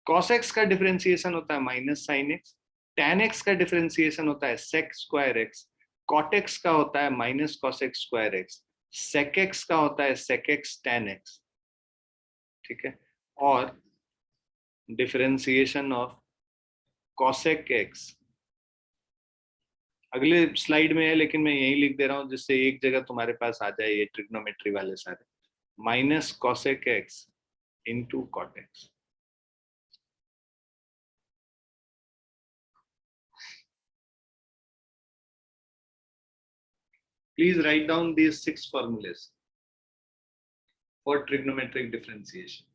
कॉस एक्स का डिफरेंशिएशन होता है minus sine x, tan x का डिफरेंशिएशन होता है sec square x, cot x का होता है minus cos x square x, sec x का होता है sec एक्स tan एक्स, ठीक है। और डिफरेंशिएशन ऑफ cosec एक्स अगले स्लाइड में है, लेकिन मैं यही लिख दे रहा हूं जिससे एक जगह तुम्हारे पास आ जाए ये ट्रिग्नोमेट्री वाले सारे, minus cosec x into cot x. Please write down these 6 formulas for trigonometric differentiation.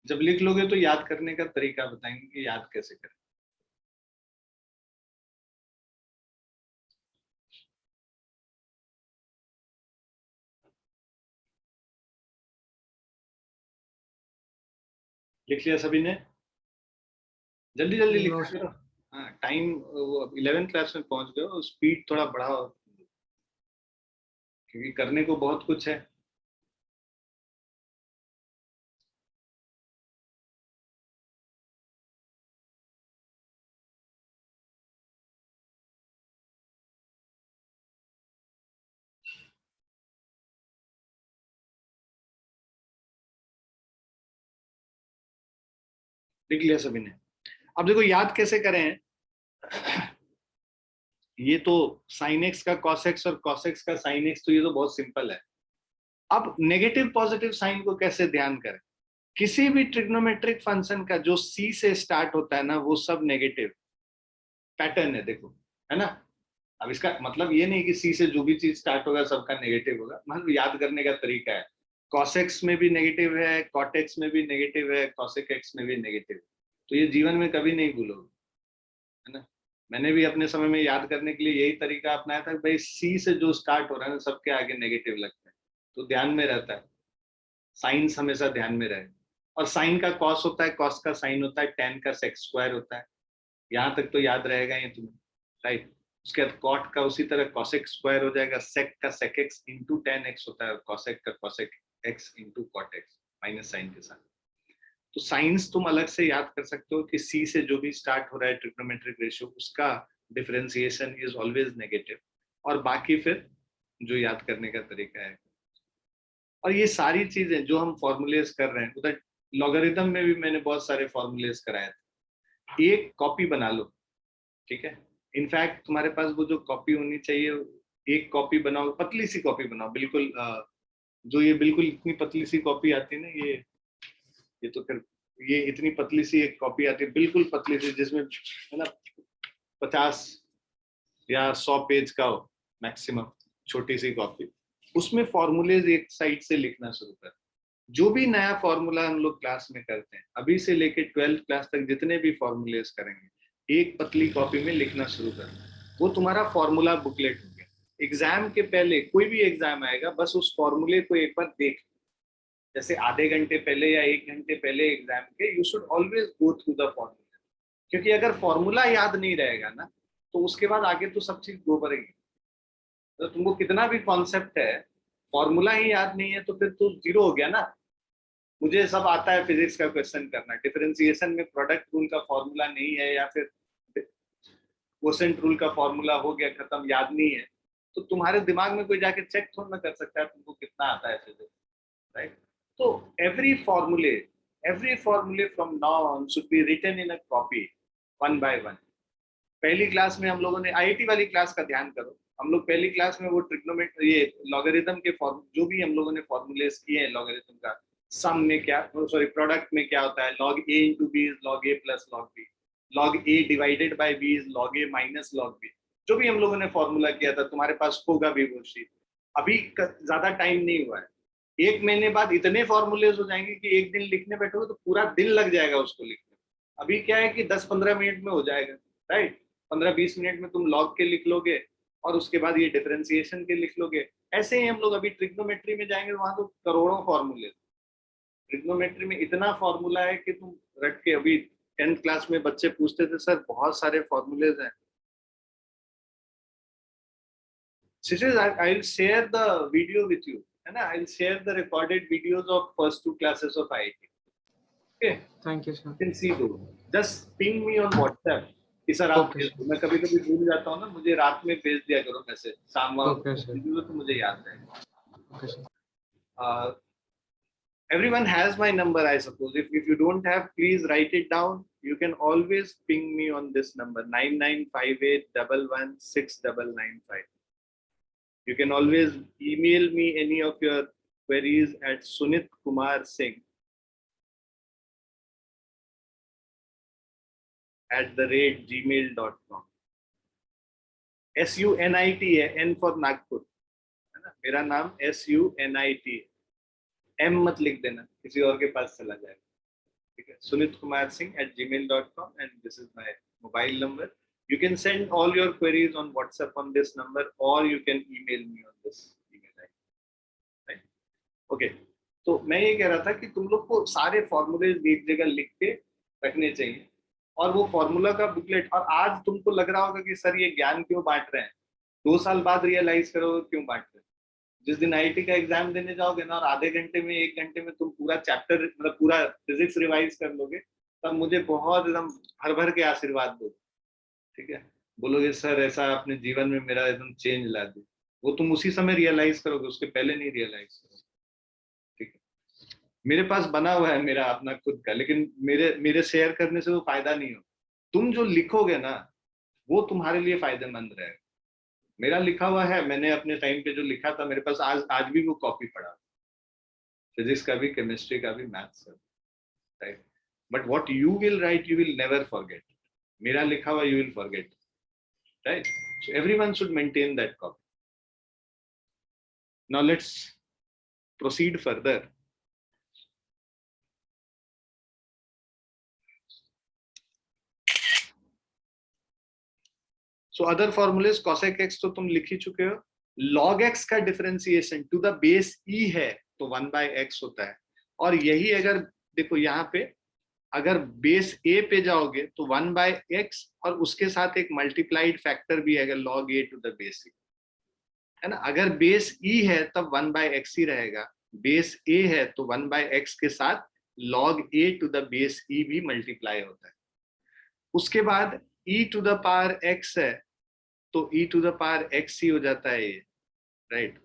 जब लिख लोगे तो याद करने का तरीका बताएंगे कि याद कैसे करें। लिख लिया सभी ने? जल्दी जल्दी लिखा करो। हाँ, टाइम 11th क्लास में पहुंच गए हो, स्पीड थोड़ा बढ़ाओ क्योंकि करने को बहुत कुछ है। लिख लिया सभी ने? अब देखो याद कैसे करें। ये तो साइन एक्स का कॉस एक्स और कॉस एक्स का साइन एक्स, तो ये तो बहुत सिंपल है। अब नेगेटिव पॉजिटिव साइन को कैसे ध्यान करें। किसी भी ट्रिग्नोमेट्रिक फंक्शन का जो सी से स्टार्ट होता है ना, वो सब नेगेटिव पैटर्न है, देखो, है ना। अब इसका मतलब ये नहीं कि सी से जो भी चीज स्टार्ट होगा सबका नेगेटिव होगा, मतलब याद करने का तरीका है। cos x में भी नेगेटिव है, cot x में भी नेगेटिव है, cosec x में भी नेगेटिव है। तो ये जीवन में कभी नहीं भूलोगे, है ना। मैंने भी अपने समय में याद करने के लिए यही तरीका अपनाया था कि भाई सी से जो स्टार्ट हो रहा है ना सबके आगे नेगेटिव लगता है, तो ध्यान में रहता है, साइंस हमेशा ध्यान में रहे। और साइन का कॉस होता है, कॉस का साइन होता है, टेन का सेक स्क्वायर होता है। यहाँ तक तो याद रहेगा ये तुम्हें, राइट। उसके बाद कॉट का उसी तरह कॉसेक स्क्वायर हो जाएगा, सेक का sec x into tan x होता है, कॉसेक का cosec x into cot x minus sign के साथ। तो साइंस तुम अलग से याद कर सकते हो कि सी से जो भी स्टार्ट हो रहा है ट्रिग्नोमेट्रिक रेशियो, उसका डिफरेंशिएशन इज ऑलवेज नेगेटिव। और बाकी फिर जो याद करने का तरीका है। और ये सारी चीजें जो हम फॉर्मूलेज कर रहे हैं, उधर लॉगरिथम में भी मैंने बहुत सारे फॉर्मूलेज कराए थे। एक कॉपी बना लो, ठीक है। इनफैक्ट तुम्हारे पास वो जो कॉपी होनी चाहिए, एक कॉपी बनाओ, पतली सी कॉपी बनाओ, बिल्कुल जो ये बिल्कुल इतनी पतली सी कॉपी आती है ना, ये तो फिर ये इतनी पतली सी एक कॉपी आती है, बिल्कुल पतली सी, जिसमें है ना 50 या 100 पेज का हो मैक्सिमम, छोटी सी कॉपी। उसमें फॉर्मूलेज एक साइड से लिखना शुरू कर। जो भी नया फॉर्मूला हम लोग क्लास में करते हैं, अभी से लेके 12th क्लास तक जितने भी फॉर्मूलेज करेंगे, एक पतली कॉपी में लिखना शुरू करना। वो तुम्हारा फॉर्मूला बुकलेट हो गया। एग्जाम के पहले कोई भी एग्जाम आएगा, बस उस फॉर्मूले को एक बार देख, जैसे आधे घंटे पहले या 1 घंटे पहले एग्जाम के, you should always go through the formula. क्योंकि अगर फॉर्मूला याद नहीं रहेगा ना, तो उसके बाद आगे तो सब चीज गोबरेगी। तो तुमको कितना भी कॉन्सेप्ट है, फॉर्मूला ही याद नहीं है तो फिर तो जीरो हो गया ना। मुझे सब आता है फिजिक्स का क्वेश्चन करना, डिफरेंशिएशन में प्रोडक्ट रूल का फॉर्मूला नहीं है, या फिर क्वोशेंट रूल का फॉर्मूला हो गया खत्म, याद नहीं है, तो तुम्हारे दिमाग में कोई जाके चेक थोड़ा ना कर सकता है तुमको कितना आता है फिजिक्स, राइट। तो एवरी फॉर्मूले from now on should be written in a copy, 1 by 1। पहली क्लास में हम लोगों ने, आईआईटी वाली क्लास का ध्यान करो, हम लोग पहली क्लास में वो ट्रिग्नोमेट्री, ये लॉगरिथम के जो भी हम लोगों ने फॉर्मूलेस किए हैं लॉगरिथम का, सम में क्या, सॉरी प्रोडक्ट में क्या होता है, log a into b is log a plus log b, log a divided by b is log a minus log b। जो भी हम लोगों ने फॉर्मूला किया था, तुम्हारे पास होगा भी वो शीट। अभी ज्यादा टाइम नहीं हुआ है, 1 महीने बाद इतने फॉर्मूलेज हो जाएंगे कि एक दिन लिखने बैठोगे तो पूरा दिन लग जाएगा उसको लिखने। अभी क्या है कि 10-15 मिनट में हो जाएगा, राइट। 15-20 मिनट में तुम लॉग के लिख लोगे और उसके बाद ये डिफरेंशिएशन के लिख लोगे। ऐसे ही हम लोग अभी ट्रिग्नोमेट्री में जाएंगे, वहां तो करोड़ों फॉर्मूले। ट्रिग्नोमेट्री में इतना फॉर्मूला है कि तुम रट के, अभी 10th क्लास में बच्चे पूछते थे सर बहुत सारे फॉर्मूलेज हैं। I'll share the video with you, है ना? I'll share the recorded videos of first 2 classes of IIT. Okay. Thank you, sir. You can see those. Just ping me on WhatsApp. कि sir आप Okay, मैं कभी कभी भूल जाता हूँ ना, मुझे रात में भेज दिया करो मैसेज, शाम Okay, sir. तो मुझे याद रहेगा। Okay, sir. Everyone has my number, I suppose. If you don't have, please write it down. You can always ping me on this number 9958116995. You can always email me any of your queries at sunitkumarsingh@gmail.com. SUNIT है, N for Nagpur, है ना? मेरा नाम SUNIT है, M मत लिख देना, किसी और के पास चला जाएगा, ठीक है? sunitkumarsingh@gmail.com, and this is my mobile number. You can send all your queries on WhatsApp on this number, or you can email me on this email ID. Right? Okay. तो मैं ये कह रहा था कि तुम लोग को सारे फॉर्मूलेज एक जगह लिख के रखने चाहिए, और वो फॉर्मूला का बुकलेट। और आज तुमको लग रहा होगा कि सर ये ज्ञान क्यों बांट रहे हैं, 2 साल बाद रियलाइज करोगे क्यों बांट रहे हैं। जिस दिन आईआईटी का एग्जाम देने जाओगे ना, और आधे घंटे में 1 घंटे में तुम पूरा चैप्टर, मतलब पूरा फिजिक्स रिवाइज कर लोगे, तब मुझे बहुत एकदम भर भर के आशीर्वाद दो, ठीक है? बोलोगे सर ऐसा अपने जीवन में मेरा एकदम चेंज ला दे। वो तुम उसी समय रियलाइज करोगे, उसके पहले नहीं रियलाइज करोगे, ठीक है? मेरे पास बना हुआ है मेरा अपना खुद का, लेकिन मेरे शेयर करने से वो फायदा नहीं हो। तुम जो लिखोगे ना, वो तुम्हारे लिए फायदेमंद रहेगा। मेरा लिखा हुआ है, मैंने अपने टाइम पे जो लिखा था, मेरे पास आज भी वो कॉपी पड़ा, फिजिक्स का भी, केमिस्ट्री का भी, मैथ्स का, right? But what you will write, you will never forget. मेरा लिखा हुआ you will forget, right? So everyone should maintain that copy. Now let's proceed further. So other formulas, cosec x तो तुम लिख ही चुके हो। log x का differentiation to the base e है तो 1/x होता है। और यही अगर देखो यहाँ पे, अगर बेस a पे जाओगे तो 1/x, और उसके साथ एक मल्टीप्लाइड फैक्टर भी है अगर log a to the base e, है ना? अगर बेस e है तब 1/x ही रहेगा, बेस a है तो 1/x के साथ log a to the base e भी मल्टीप्लाई होता है। उसके बाद e to the power x है तो e to the power x ही हो जाता है ये, राइट?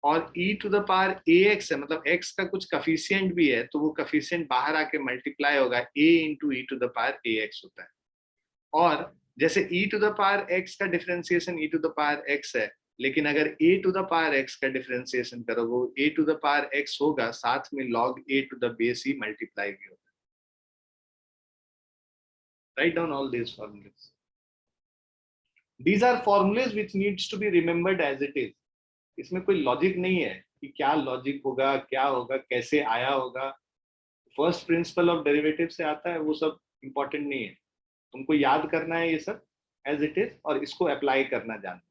और e to the power ax है, मतलब x का कुछ कफिशिएंट भी है, तो वो कफिशिएंट बाहर आके मल्टीप्लाई होगा, a into e to the power ax होता है। और जैसे e to the power x का differentiation e to the power x है, लेकिन अगर a to the power x का डिफरेंशिएशन करोगे, a to the power x होगा, साथ में log a to the base ही मल्टीप्लाई भी होगा। Write down all these formulas. These are formulas which needs to be remembered as it is. इसमें कोई लॉजिक नहीं है कि क्या लॉजिक होगा, क्या होगा, कैसे आया होगा। फर्स्ट प्रिंसिपल ऑफ डेरिवेटिव से आता है, वो सब इंपॉर्टेंट नहीं है। तुमको याद करना है ये सब एज इट इज, और इसको अप्लाई करना जानना।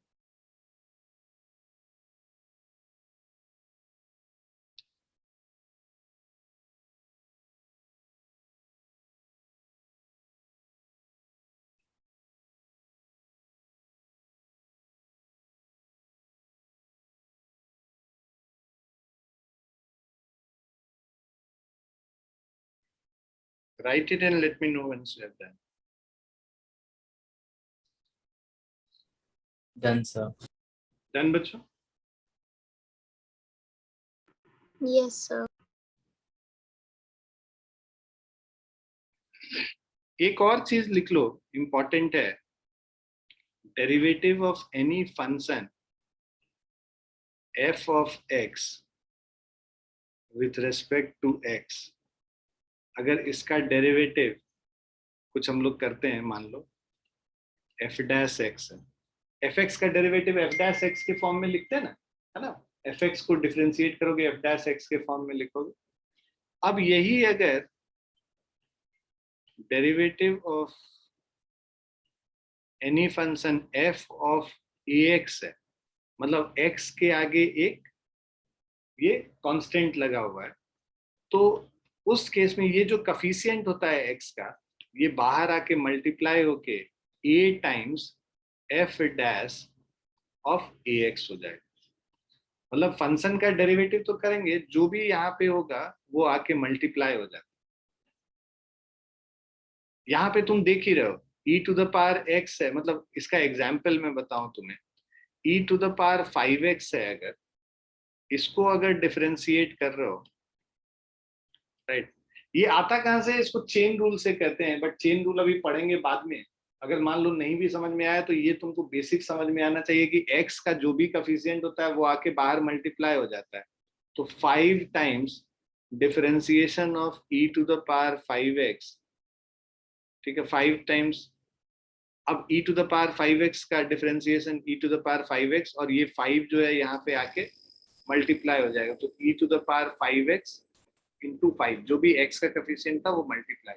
Write it and let me know once you have done. Done, sir. Done बच्चों? Yes, sir. एक और चीज लिख लो, इंपॉर्टेंट है। Derivative of any function f of x with respect to x, अगर इसका डेरिवेटिव कुछ हम लोग करते हैं, मान लो f डैश x है, एफ एक्स का डेरिवेटिव एफ डैश एक्स के फॉर्म में लिखते हैं ना, है ना, एफ एक्स को डिफरेंशिएट करोगे एफ डैश एक्स के फॉर्म में लिखोगे। अब यही अगर derivative of any function F of a x है, मतलब एक्स के आगे एक ये कांस्टेंट लगा हुआ है, तो उस केस में ये जो कफिशिएंट होता है एक्स का, ये बाहर आके मल्टीप्लाई होके a times f dash of a x हो जाएगा। मतलब फंक्शन का डेरिवेटिव तो करेंगे, जो भी यहाँ पे होगा वो आके मल्टीप्लाई हो जाएगा। यहाँ पे तुम देख ही रहे हो e to the power x है, मतलब इसका एग्जाम्पल मैं बताऊं तुम्हें, e to the power 5x है, अगर इसको अगर डिफरेंशिएट कर रहे हो, राइट, ये आता कहां से, इसको चेन रूल से कहते हैं, बट चेन रूल अभी पढ़ेंगे बाद में। अगर मान लो नहीं भी समझ में आया तो ये तुमको बेसिक समझ में आना चाहिए कि x का जो भी कफिशिएंट होता है वो आके बाहर मल्टीप्लाई हो जाता है। तो 5 times differentiation of e to the power 5x, ठीक है, 5 टाइम्स, अब e to the power 5x का differentiation e to the power 5x, और ये 5 जो है यहाँ पे आके मल्टीप्लाई हो जाएगा, तो e to the power 5x into 5, जो भी x का कोएफिशिएंट था वो मल्टीप्लाई।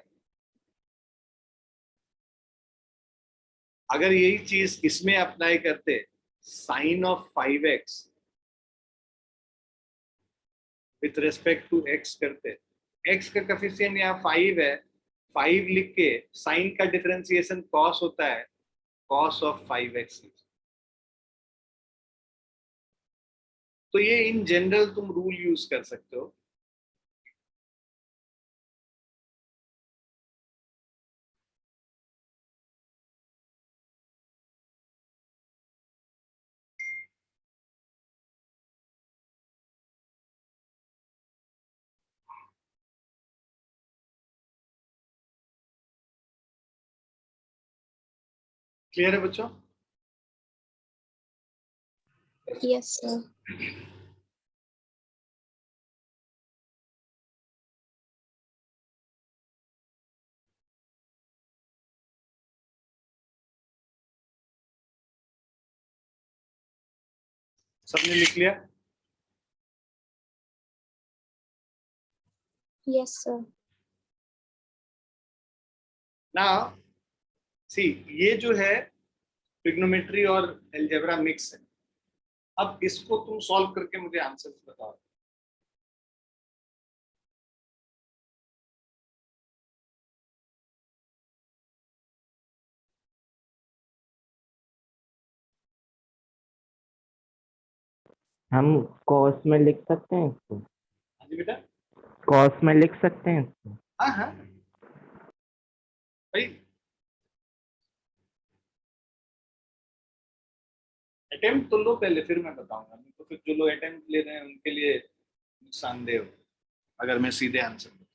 अगर यही चीज इसमें अप्लाई करते, sine of 5x with respect to x करते, x का कोएफिशिएंट यहाँ 5 है, 5 लिख के साइन का डिफरेंशिएशन cos होता है, cos ऑफ 5x। तो ये इन जनरल तुम रूल यूज कर सकते हो। क्लियर है बच्चों? Yes, sir. सबने लिख लिया? Yes, sir. नाउ सी, ये जो है ट्रिग्नोमेट्री और अलजेब्रा मिक्स है। अब इसको तुम सॉल्व करके मुझे आंसर बताओ। हम कॉस में लिख सकते हैं इसको, हाँ जी बेटा, कॉस में लिख सकते हैं इसको। हाँ हाँ भाई, अटेम्प्ट तो लो पहले, फिर मैं बताऊंगा। नहीं तो फिर जो लोग अटेम्प्ट ले रहे हैं उनके लिए नुकसानदेह हो अगर मैं सीधे आंसर दूं।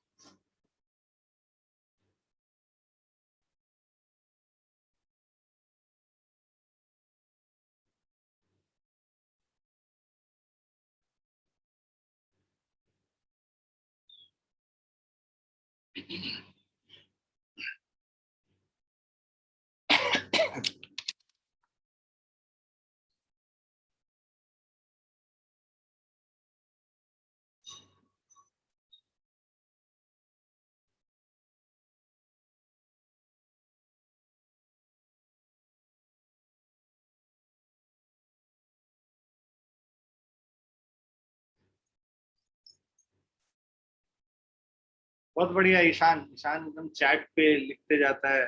बहुत बढ़िया ईशान, ईशान एकदम चैट पे लिखते जाता है।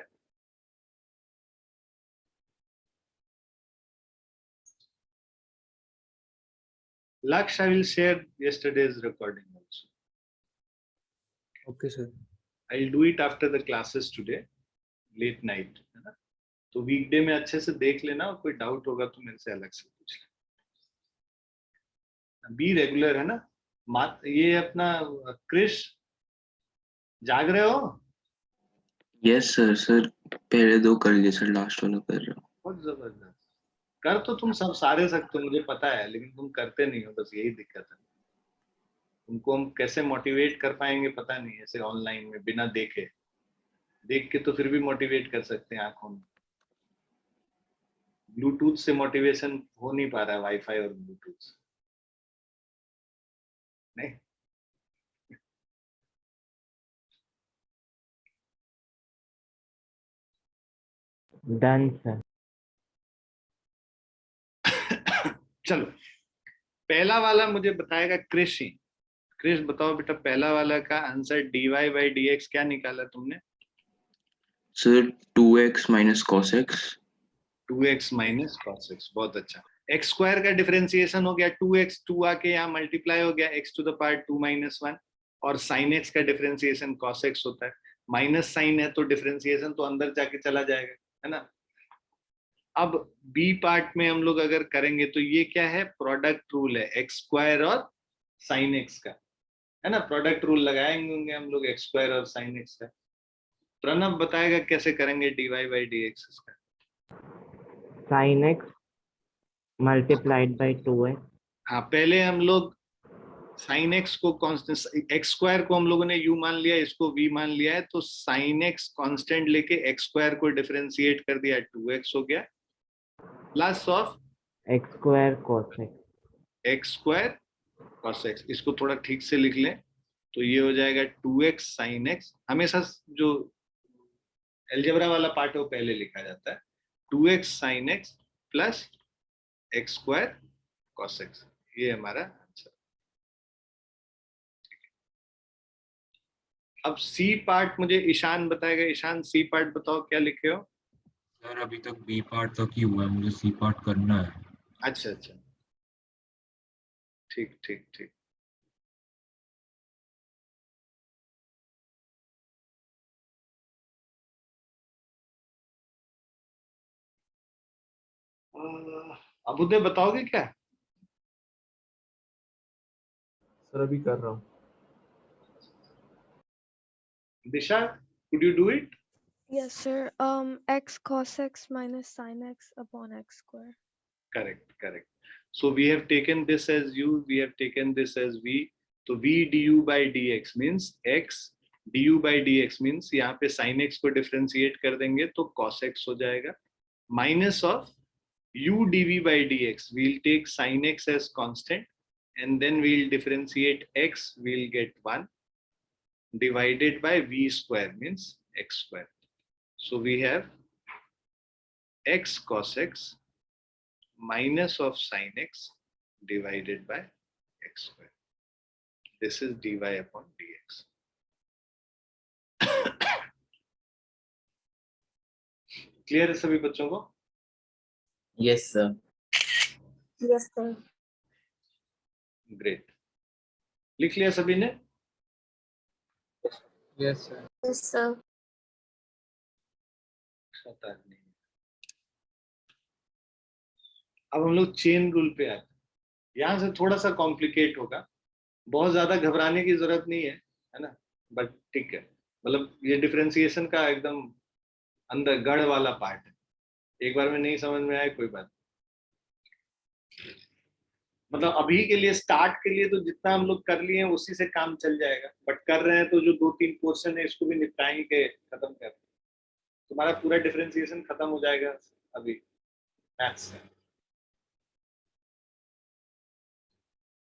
Laksh, I will share yesterday's recording also. Okay, sir. I'll do it after the classes today, late night, है ना? तो वीकडे में अच्छे से देख लेना, और कोई डाउट होगा तो मेरे से अलग से पूछ लेना। बी रेगुलर, है ना? ये अपना क्रिश, जाग रहे हो? Yes sir. सर पहले 2 कर लिए सर, लास्ट वाला कर रहा हूँ। बहुत जबरदस्त। कर तो तुम सब सारे सकते हो, मुझे पता है, लेकिन तुम करते नहीं हो, बस यही दिक्कत है। तुमको हम कैसे मोटिवेट कर पाएंगे पता नहीं, ऐसे ऑनलाइन में बिना देखे। देख के तो फिर भी मोटिवेट कर सकते हैं आंखों में, ब्लूटूथ से मोटिवेशन हो नहीं पा रहा है, वाईफाई और ब्लूटूथ से। नहीं, डन सर। चलो पहला वाला मुझे बताएगा क्रिश ही। क्रिश बताओ बेटा, पहला वाला का आंसर dy/dx क्या निकाला तुमने? Sir 2x minus cos x। 2x minus cos x, बहुत अच्छा। एक्स स्क्वायर का डिफरेंशिएशन हो गया, 2x, 2 आके यहाँ मल्टीप्लाई हो गया x टू द पावर 2 - 1, और sin x का डिफरेंशिएशन cos x होता है। माइनस साइन है तो डिफरेंशिएशन तो अंदर जाके चला जाएगा, है ना। अब बी पार्ट में हम लोग अगर करेंगे तो ये क्या है, प्रोडक्ट रूल है एक्स स्क्वायर और साइन एक्स का, है ना। प्रोडक्ट रूल लगाएंगे होंगे हम लोग एक्स स्क्वायर और साइन एक्स का। प्रणव बताएगा कैसे करेंगे dy/dx इसका। sin x multiplied by 2x। हाँ, पहले हम लोग साइन एक्स को कांस्टेंट, एक्स स्क्वायर को हम लोगों ने u मान लिया, इसको v मान लिया है, तो साइन एक्स कांस्टेंट लेके एक्स स्क्वायर को डिफरेंशिएट कर दिया, 2x हो गया, plus of x square cos x। X square cos x। इसको थोड़ा ठीक से लिख लें तो ये हो जाएगा 2x sin x। हमेशा जो अलजेब्रा वाला पार्ट है वो पहले लिखा जाता है, 2x sin x plus x square cos x। ये हमारा आंसर। अब सी पार्ट मुझे ईशान बताएगा। ईशान सी पार्ट बताओ क्या लिखे हो? सर अभी तक बी पार्ट तक ही हुआ है, मुझे सी पार्ट करना है। अच्छा अच्छा, ठीक ठीक ठीक। अबुदे बताओगे क्या? सर अभी कर रहा हूँ। दिशा, could you do it? Yes, sir. X cos x minus sin x upon x square. Correct, correct. So we have taken this as u, we have taken this as v. So v du by dx means x, du by dx means यहाँ पे sin x को differentiate कर देंगे तो cos x हो जाएगा, minus of u dv by dx. We'll take sin x as constant and then we'll differentiate x, we'll get 1 divided by v square means x square. So we have x cos x minus of sin x divided by x square. This is dy upon dx. Clear है सभी बच्चों को? Yes sir. Yes, sir. Great. लिख लिया सभी ने? Yes, sir. Yes, sir. अब हम लोग चेन रूल पे आते हैं। यहाँ से थोड़ा सा कॉम्प्लिकेट होगा, बहुत ज्यादा घबराने की जरूरत नहीं है ना, बट ठीक है। मतलब ये डिफरेंशिएशन का एकदम अंदर गढ़ वाला पार्ट है, एक बार में नहीं समझ में आए कोई बात। मतलब अभी के लिए, स्टार्ट के लिए तो जितना हम लोग कर लिए हैं उसी से काम चल जाएगा, बट कर रहे हैं तो जो 2-3 पोर्शन है इसको भी निपटाएंगे के खत्म कर, तुम्हारा पूरा डिफरेंशिएशन खत्म हो जाएगा अभी मैथ्स में।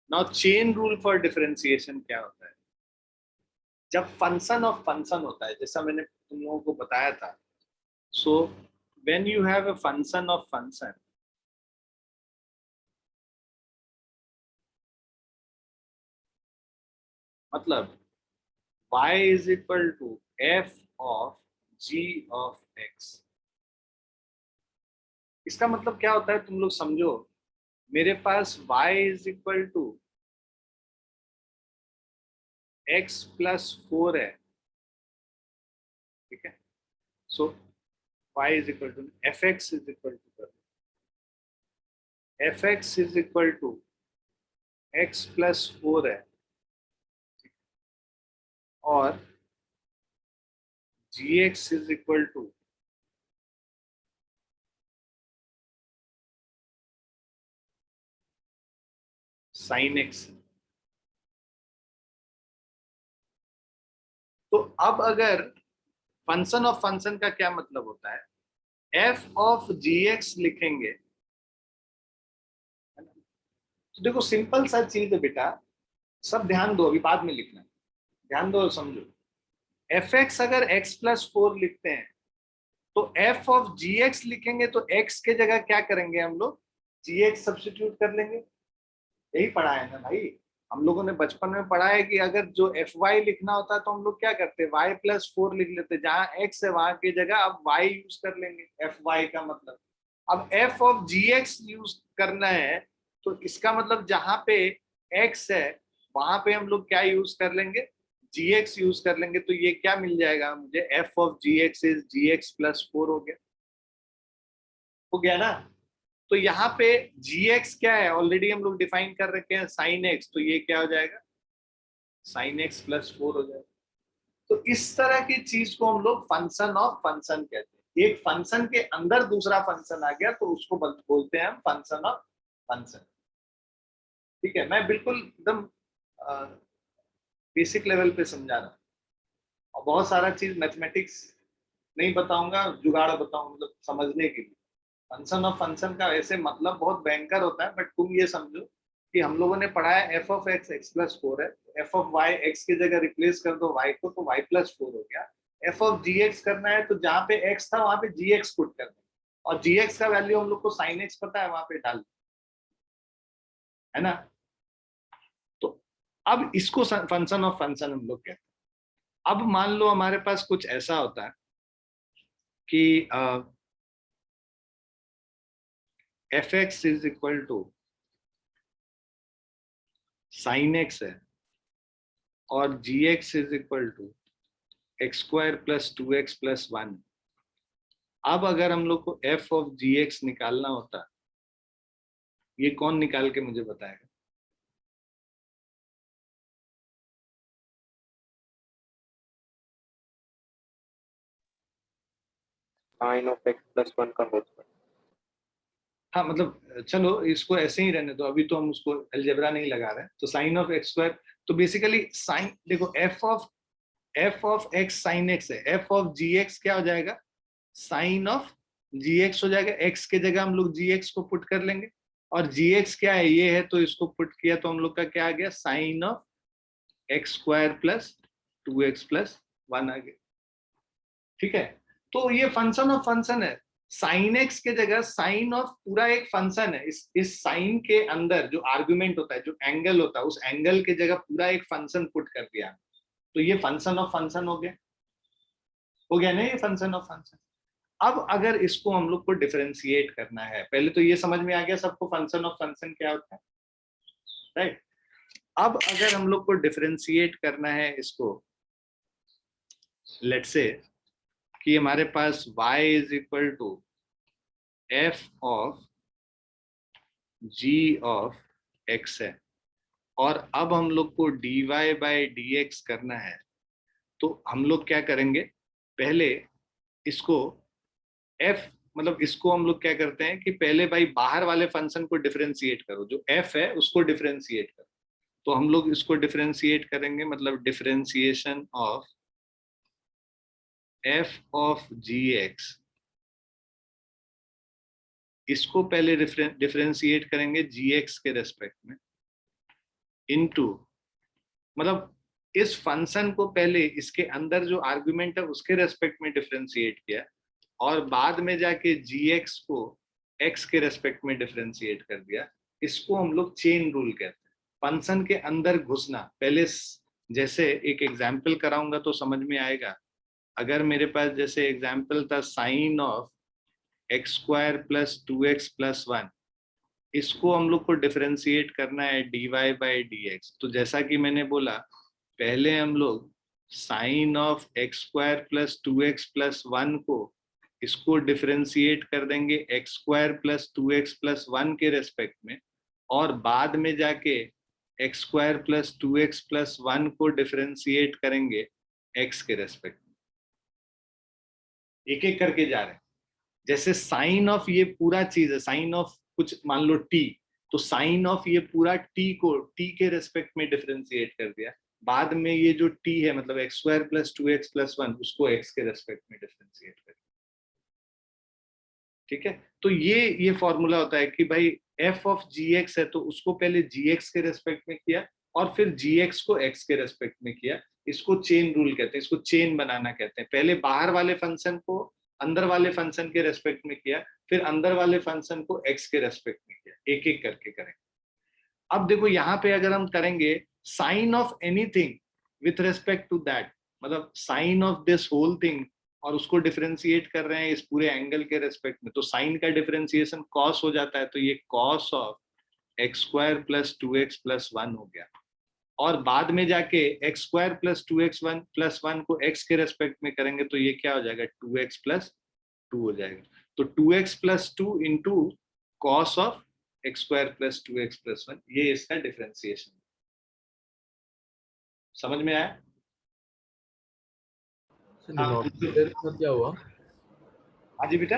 Now chain rule for differentiation क्या होता है? जब फंक्शन ऑफ फंक्शन होता है, जैसा मैंने तुम लोगों को बताया था, so when you have a function of function, मतलब y is equal to f of g of x। इसका मतलब क्या होता है तुम लोग समझो। मेरे पास y is equal to x plus 4 है, ठीक है। सो y is equal to fx is equal to fx is equal to x plus 4 है, और gx is equal to sin x। तो अब अगर फंक्शन ऑफ फंक्शन का क्या मतलब होता है, एफ ऑफ जी एक्स लिखेंगे, तो देखो सिंपल सा चीज है बेटा, सब ध्यान दो, अभी बाद में लिखना, ध्यान दो समझो। एफ एक्स अगर एक्स प्लस 4 लिखते हैं तो एफ ऑफ जी एक्स लिखेंगे तो एक्स के जगह क्या करेंगे हम लोग, जी एक्स सब्सटीट्यूट कर लेंगे। यही पढ़ा है ना भाई, हम लोगों ने बचपन में पढ़ा है कि अगर जो एफ वाई लिखना होता है तो हम लोग क्या करते हैं, वाई प्लस 4 लिख लेते, जहां एक्स है वहां की जगह अब वाई यूज कर लेंगे, एफ वाई का मतलब। अब f of g x use करना है तो इसका मतलब जहां पे एक्स है वहां पे हम लोग क्या यूज कर लेंगे, जी एक्स यूज कर लेंगे। तो ये क्या मिल जाएगा मुझे, f of g x is g x plus 4 हो गया ना। तो यहाँ पे जी एक्स क्या है, ऑलरेडी हम लोग डिफाइन कर रखे हैं साइन एक्स, तो ये क्या हो जाएगा, साइन एक्स प्लस 4 हो जाएगा। तो इस तरह की चीज को हम लोग फंक्शन ऑफ फंक्शन कहते हैं। एक फंक्शन के अंदर दूसरा फंक्शन आ गया तो उसको बोलते हैं हम फंक्शन ऑफ फंक्शन। ठीक है, मैं बिल्कुल एकदम बेसिक लेवल पे समझा रहा हूँ, और बहुत सारा चीज मैथमेटिक्स नहीं बताऊंगा, जुगाड़ बताऊंगा मतलब समझने के लिए। फंक्शन ऑफ फंक्शन का ऐसे मतलब बहुत भयंकर होता है, बट तुम ये समझो कि हम लोगों ने पढ़ा है F of x x plus 4 है, एफ ऑफ वाई एक्स की जगह रिप्लेस कर दो वाई को तो वाई प्लस 4 हो गया। एफ ऑफ जी एक्स करना है तो जहां पे एक्स था वहां पे जी एक्स पुट करना है, और जी एक्स का वैल्यू हम लोग को साइन एक्स पता है वहां पे डाल, है ना। तो अब इसको फंक्शन ऑफ फंक्शन हम लोग कहते हैं। अब मान लो हमारे पास कुछ ऐसा होता है कि f x is equal to sine x है और g x is equal to x square plus 2x plus 1। अब अगर हम लोग को एफ ऑफ जी एक्स निकालना होता, ये कौन निकाल के मुझे बताएगा, साइन ऑफ एक्स प्लस 1 का होल स्क्वायर। हाँ मतलब चलो इसको ऐसे ही रहने दो, अभी तो हम उसको अलजेब्रा नहीं लगा रहे हैं। तो साइन ऑफ एक्स स्क्वायर, तो बेसिकली साइन देखो F of x sign x है, एफ ऑफ जी एक्स क्या हो जाएगा, साइन ऑफ जी एक्स हो जाएगा। एक्स के जगह हम लोग जी एक्स को पुट कर लेंगे, और जी एक्स क्या है, ये है तो इसको पुट किया तो हम लोग का क्या आ गया, sine of x square plus 2x plus 1 आ गया। ठीक है, तो ये फंक्शन ऑफ फंक्शन है। साइन एक्स के जगह साइन ऑफ पूरा एक फंक्शन है, इस साइन के अंदर जो आर्गुमेंट होता है, जो एंगल होता है, उस एंगल के जगह पूरा एक फंक्शन पुट कर दिया, तो ये फंक्शन ऑफ फंक्शन हो गया ना ये फंक्शन ऑफ फंक्शन। अब अगर इसको हम लोग को डिफरेंशिएट करना है, पहले तो ये समझ में आ गया सबको फंक्शन ऑफ फंक्शन क्या होता है, राइट। अब अगर हम लोग को डिफरेंशिएट करना है इसको, लेट्स से कि हमारे पास y is equal to f of g of x है, और अब हम लोग को dy बाई डी एक्स करना है, तो हम लोग क्या करेंगे, पहले इसको f मतलब इसको हम लोग क्या करते हैं कि पहले भाई बाहर वाले फंक्शन को डिफरेंशिएट करो, जो f है उसको डिफरेंशिएट करो। तो हम लोग इसको डिफरेंशिएट करेंगे, मतलब differentiation of f of g x, इसको पहले डिफरेंशिएट करेंगे जी एक्स के रेस्पेक्ट में, इनटू मतलब इस फंक्शन को पहले इसके अंदर जो आर्गुमेंट है उसके रेस्पेक्ट में डिफरेंशिएट किया, और बाद में जाके जी एक्स को एक्स के रेस्पेक्ट में डिफरेंशिएट कर दिया। इसको हम लोग चेन रूल कहते हैं, फंक्शन के अंदर घुसना। पहले जैसे एक एग्जाम्पल कराऊंगा तो समझ में आएगा। अगर मेरे पास जैसे एग्जाम्पल था sine of x square plus 2x plus 1, इसको हम लोग को डिफरेंशिएट करना है dy बाई डी एक्स। तो जैसा कि मैंने बोला, पहले हम लोग sine of x square plus 2x plus 1 को इसको डिफरेंशिएट कर देंगे x square plus 2x plus 1 के रेस्पेक्ट में, और बाद में जाके x square plus 2x plus 1 को डिफरेंशिएट करेंगे x के रेस्पेक्ट में। एक एक करके जा रहे हैं। जैसे साइन ऑफ ये पूरा चीज है, साइन ऑफ कुछ मान लो t, तो साइन ऑफ ये पूरा t को t के रेस्पेक्ट में डिफरेंशिएट कर दिया, बाद में ये जो t है मतलब x square plus 2x plus 1 उसको x के रेस्पेक्ट में डिफरेंशिएट कर दिया। ठीक है, तो ये फॉर्मूला होता है कि भाई f ऑफ gx है तो उसको पहले gx के रेस्पेक्ट में किया और फिर gx को x के रेस्पेक्ट में किया। इसको चेन रूल कहते हैं, इसको चेन बनाना कहते हैं। पहले बाहर वाले फंक्शन को अंदर वाले फंक्शन के रेस्पेक्ट में किया, फिर अंदर वाले फंक्शन को x के रेस्पेक्ट में किया, एक एक करके करेंगे। अब देखो यहाँ पे अगर हम करेंगे sine of anything with respect to that, मतलब sine of this whole thing, और उसको डिफरेंशिएट कर रहे हैं इस पूरे एंगल के रेस्पेक्ट में, तो साइन का डिफरेंशिएशन कॉस हो जाता है, तो ये cos of x square plus 2x plus 1 हो गया। और बाद में जाके x square plus 2x plus 1 को x के रेस्पेक्ट में करेंगे तो ये क्या हो जाएगा, 2x प्लस 2 हो जाएगा। तो 2x plus 2 into cos of x square plus 2x plus 1, ये इसका डिफरेंशिएशन। समझ में आया? डिनोमिनेटर के साथ क्या हुआ? हाँ जी बेटा,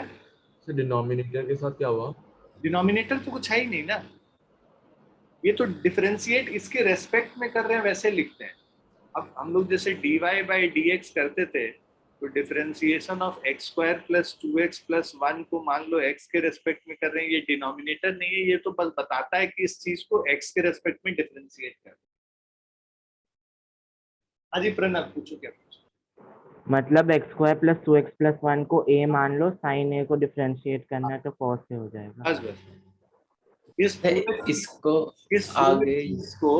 डिनोमिनेटर के साथ क्या हुआ? डिनोमिनेटर तो कुछ है ही नहीं ना, ये तो डिफरेंशिएट इसके रेस्पेक्ट में कर रहे हैं, वैसे लिखते हैं। अब हम लोग जैसे dy बाई dx करते थे, तो differentiation of x square plus 2x plus 1 को मान लो x के रेस्पेक्ट में कर रहे हैं, ये डिनोमिनेटर नहीं है, ये तो बस बताता है कि इस चीज को x के रेस्पेक्ट में डिफरेंशिएट कर। अजी प्रणव पूछो क्या पूछो? मतलब x square plus 2x plus 1 को a मान लो, साइन a को डिफरेंशिएट करना है तो cos से हो जाएगा। बस इस आगे चीज को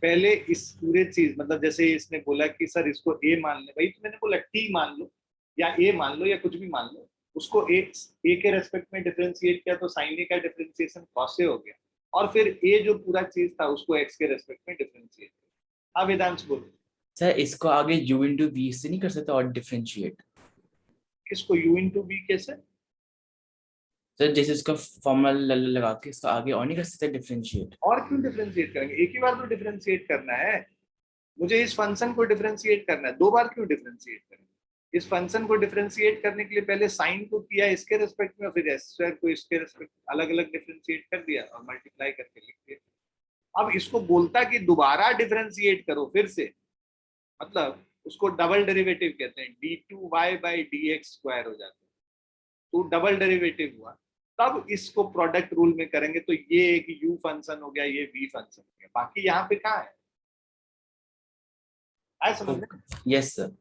पहले इस पूरे चीज, मतलब जैसे इसने बोला कि सर इसको a मान ले, भाई तो मैंने बोला t मान लो या a मान लो या कुछ भी मान लो, उसको a के रेस्पेक्ट में डिफरेंशिएट किया तो साइन a का डिफरेंशिएशन cos से हो गया, और फिर a जो पूरा चीज था उसको x के रेस्पेक्ट में डिफरेंशिएट किया। अब वेदांश बोलो सर, इसको आगे u इंटू v से नहीं कर सकते और डिफरेंशिएट? किसको u इंटू v कैसे? सर जैसे इसका फॉर्मूला लगा के इसका आगे और नहीं कर सकते डिफरेंशिएट? और क्यों डिफरेंशिएट करेंगे, एक ही बार तो डिफरेंशिएट करना है। मुझे इस फंक्शन को डिफरेंशिएट करना है, दो बार क्यों डिफरेंशिएट करेंगे? इस फंक्शन को डिफरेंशिएट करने के लिए पहले साइन को किया इसके रेस्पेक्ट में, फिर एस स्क्वायर को इसके रेस्पेक्ट में अलग अलग डिफरेंशिएट कर दिया और मल्टीप्लाई करके लिख दिया। अब इसको बोलता कि दोबारा डिफरेंशिएट करो फिर से, मतलब उसको डबल डेरिवेटिव कहते हैं, d2y बाई dx स्क्वायर हो जाता है, तो डबल डेरिवेटिव हुआ। तब इसको प्रोडक्ट रूल में करेंगे तो ये एक u फंक्शन हो गया, ये v फंक्शन हो गया, बाकी यहाँ पे कहाँ है? आया समझ में? Yes sir.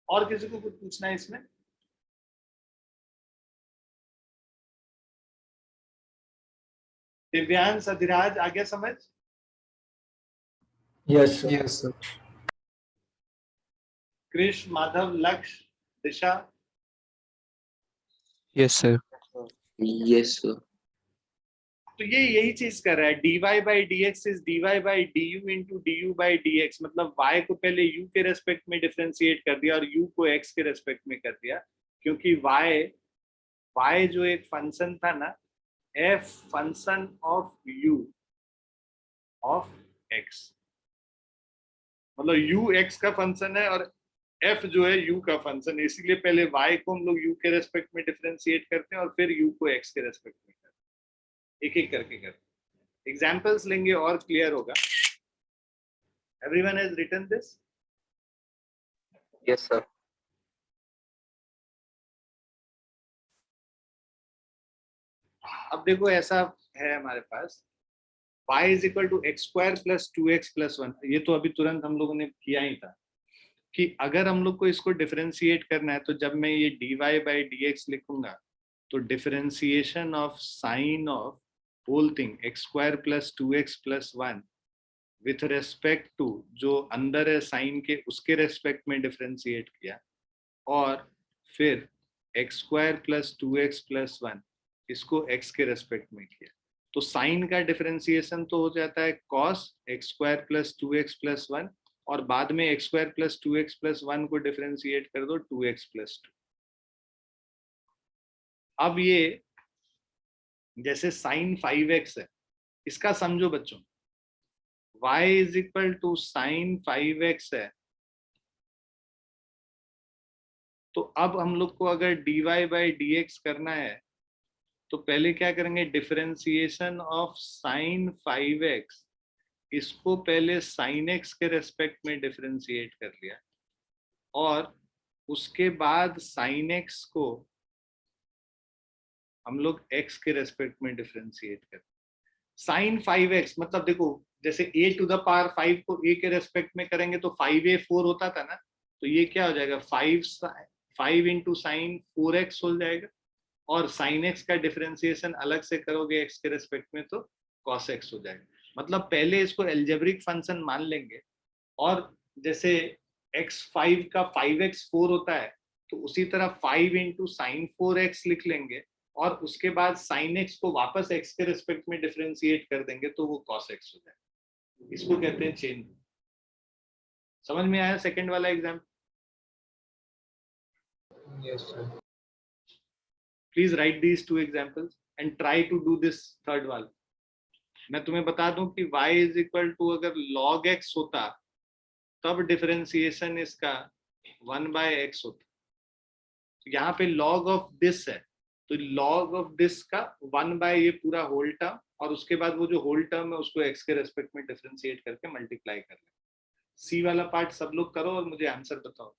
और किसी को कुछ पूछना है इसमें? दिव्यांश, अधिराज, आ गया समझ? Yes Yes, sir. Krishna, Madhav, लक्ष्य, दिशा? Yes, sir. Yes sir. तो ये यही चीज कर रहा है, dy by dx is dy by du into du by dx, मतलब y को पहले u के रेस्पेक्ट में डिफरेंशिएट कर दिया और u को x के रेस्पेक्ट में कर दिया, क्योंकि y जो एक फंक्शन था ना, f function of u of x, मतलब u x का फंक्शन है और f जो है u का फंक्शन है, इसीलिए पहले y को हम लोग u के रेस्पेक्ट में डिफरेंशिएट करते हैं और फिर u को x के रेस्पेक्ट में करते हैं, एक एक करके करते हैं। एग्जाम्पल्स लेंगे और क्लियर होगा। Everyone has written this? Yes sir. अब देखो ऐसा है हमारे पास y is equal to x square plus 2x plus 1, ये तो अभी तुरंत हम लोगों ने किया ही था कि अगर हम लोग को इसको डिफरेंशिएट करना है तो जब मैं ये dy बाई dx लिखूंगा तो differentiation of sine of whole thing x square plus 2x plus 1 with respect to जो अंदर है साइन के उसके रेस्पेक्ट में डिफरेंशिएट किया, और फिर x square plus 2x plus 1 इसको x के रेस्पेक्ट में किया, तो साइन का डिफरेंशिएशन तो हो जाता है cos x square plus 2x plus 1, और बाद में x square plus 2x plus 1 को डिफरेंशिएट कर दो 2x प्लस 2। अब ये जैसे साइन 5x है, इसका समझो बच्चों, y is equal to sine 5x है, तो अब हम लोग को अगर dy बाई dx करना है तो पहले क्या करेंगे, डिफरेंशिएशन ऑफ साइन 5x, इसको पहले साइन x के रेस्पेक्ट में डिफरेंशिएट कर लिया और उसके बाद साइन एक्स को हम लोग x के रेस्पेक्ट में डिफरेंशिएट करते हैं। साइन 5x मतलब देखो जैसे a टू द पावर 5 को a के रेस्पेक्ट में करेंगे तो 5a 4 होता था ना, तो ये क्या हो जाएगा 5 इंटू साइन 4x हो जाएगा, और साइन x का डिफरेंशिएशन अलग से करोगे x के रेस्पेक्ट में तो cos x हो जाएगा। मतलब पहले इसको एल्जेब्रिक फंक्शन मान लेंगे, और जैसे x5 का 5x 4 होता है तो उसी तरह 5 इंटू साइन 4x लिख लेंगे, और उसके बाद साइन x को वापस x के रिस्पेक्ट में डिफरेंशिएट कर देंगे तो वो cos x हो जाएगा। इसको कहते हैं चेन। समझ में आया सेकंड वाला example? Yes, sir. Please write these 2 examples and try to do this third वाला। मैं तुम्हें बता दूं कि y इज इक्वल टू अगर log x होता तब डिफरेंशिएशन इसका 1/x होता। तो यहाँ पे log ऑफ दिस है, तो log ऑफ दिस का 1 ये पूरा होल टर्म, और उसके बाद वो जो होल टर्म है उसको x के रेस्पेक्ट में डिफरेंशिएट करके मल्टीप्लाई कर ले। सी वाला पार्ट सब लोग करो और मुझे आंसर बताओ।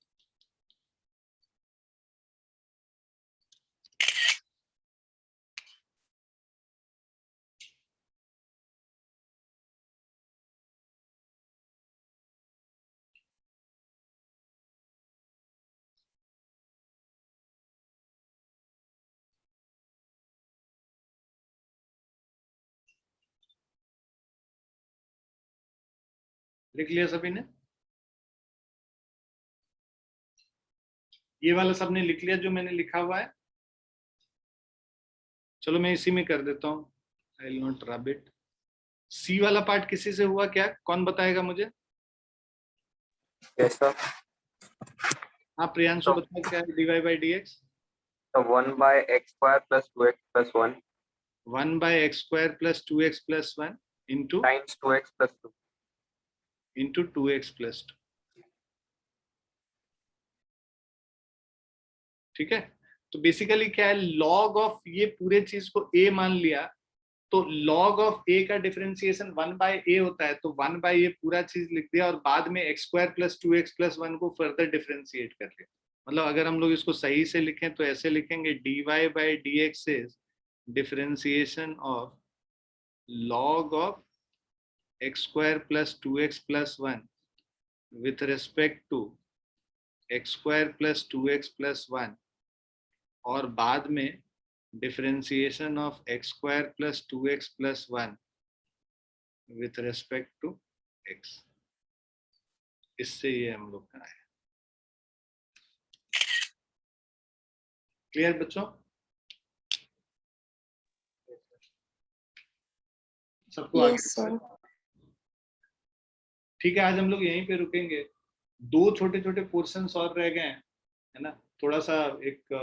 लिख लिया सभी ने? ये वाला सबने लिख लिया जो मैंने लिखा हुआ है? चलो मैं इसी में कर देता हूँ, I will not rub it. C वाला पार्ट किसी से हुआ क्या? कौन बताएगा मुझे? Yes, sir. हाँ प्रियांशु बताओ क्या है dy by dx? So 1/x square plus 2x plus 1 1/x square plus 2x plus 1 into times 2x plus 2. into 2x plus 2। ठीक है, तो बेसिकली क्या है, log ऑफ ये पूरे चीज को a मान लिया, तो log ऑफ a का डिफरेंशिएशन 1/a होता है, तो 1/a पूरा चीज लिख दिया, और बाद में x square plus 2x plus 1 को फर्दर डिफरेंशिएट कर लिया। मतलब अगर हम लोग इसको सही से लिखें तो ऐसे लिखेंगे dy by dx is differentiation of log of x square plus 2x plus 1 with respect to x square plus 2x plus 1, और बाद में differentiation of x square plus 2x plus 1 with respect to x। इससे ये हम लोग का है। Clear बच्चों? सबको आगे? Yes, sir. ठीक है, आज हम लोग यहीं पे रुकेंगे। 2 छोटे छोटे पोर्शंस और रह गए हैं, है ना? थोड़ा सा एक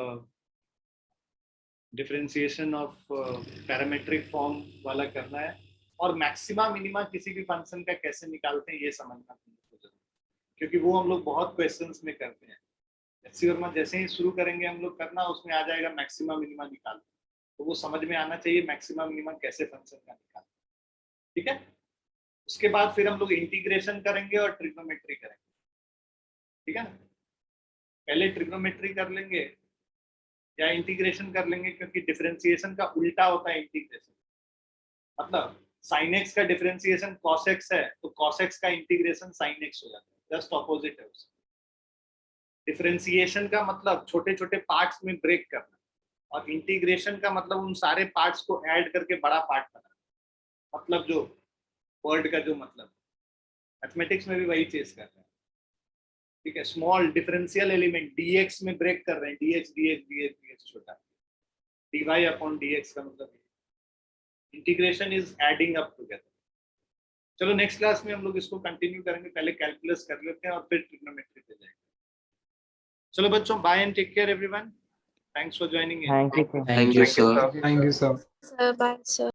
डिफरेंशिएशन ऑफ पैरामेट्रिक फॉर्म वाला करना है, और मैक्सिमा मिनिमा किसी भी फंक्शन का कैसे निकालते हैं ये समझना जरूरी, क्योंकि वो हम लोग बहुत क्वेश्चंस में करते हैं। एचसी वर्मा जैसे ही शुरू करेंगे हम लोग करना, उसमें आ जाएगा मैक्सिमा मिनिमा निकालना, तो वो समझ में आना चाहिए मैक्सिमा मिनिमा कैसे फंक्शन का निकालना। ठीक है, उसके बाद फिर हम लोग इंटीग्रेशन करेंगे और ट्रिग्नोमेट्री करेंगे। ठीक है ना, पहले ट्रिग्नोमेट्री कर लेंगे या इंटीग्रेशन कर लेंगे, क्योंकि डिफरेंशिएशन का उल्टा होता है इंटीग्रेशन। मतलब sin x का डिफरेंशिएशन cos x है, तो cos x का इंटीग्रेशन sin x हो जाता है, जस्ट ऑपोजिट है उसका। डिफरेंशिएशन का मतलब छोटे छोटे पार्ट्स में ब्रेक करना, और इंटीग्रेशन का मतलब उन सारे पार्ट्स को ऐड करके बड़ा पार्ट बनाना। मतलब जो वर्ड का जो मतलब, मैथमेटिक्स में भी वही चीज कर रहे हैं। ठीक है, स्मॉल डिफरेंशियल एलिमेंट dx में ब्रेक कर रहे हैं, dx छोटा, dy अपॉन dx का मतलब integration is adding up together. चलो नेक्स्ट क्लास में हम लोग इसको कंटिन्यू करेंगे, पहले कैलकुलस कर लेते हैं और फिर ट्रिग्नोमेट्री पे जाएंगे। चलो बच्चों, bye and take care everyone, thanks for joining in. Thank you sir. Thank you, sir. Thank you, sir. Sir, bye, sir.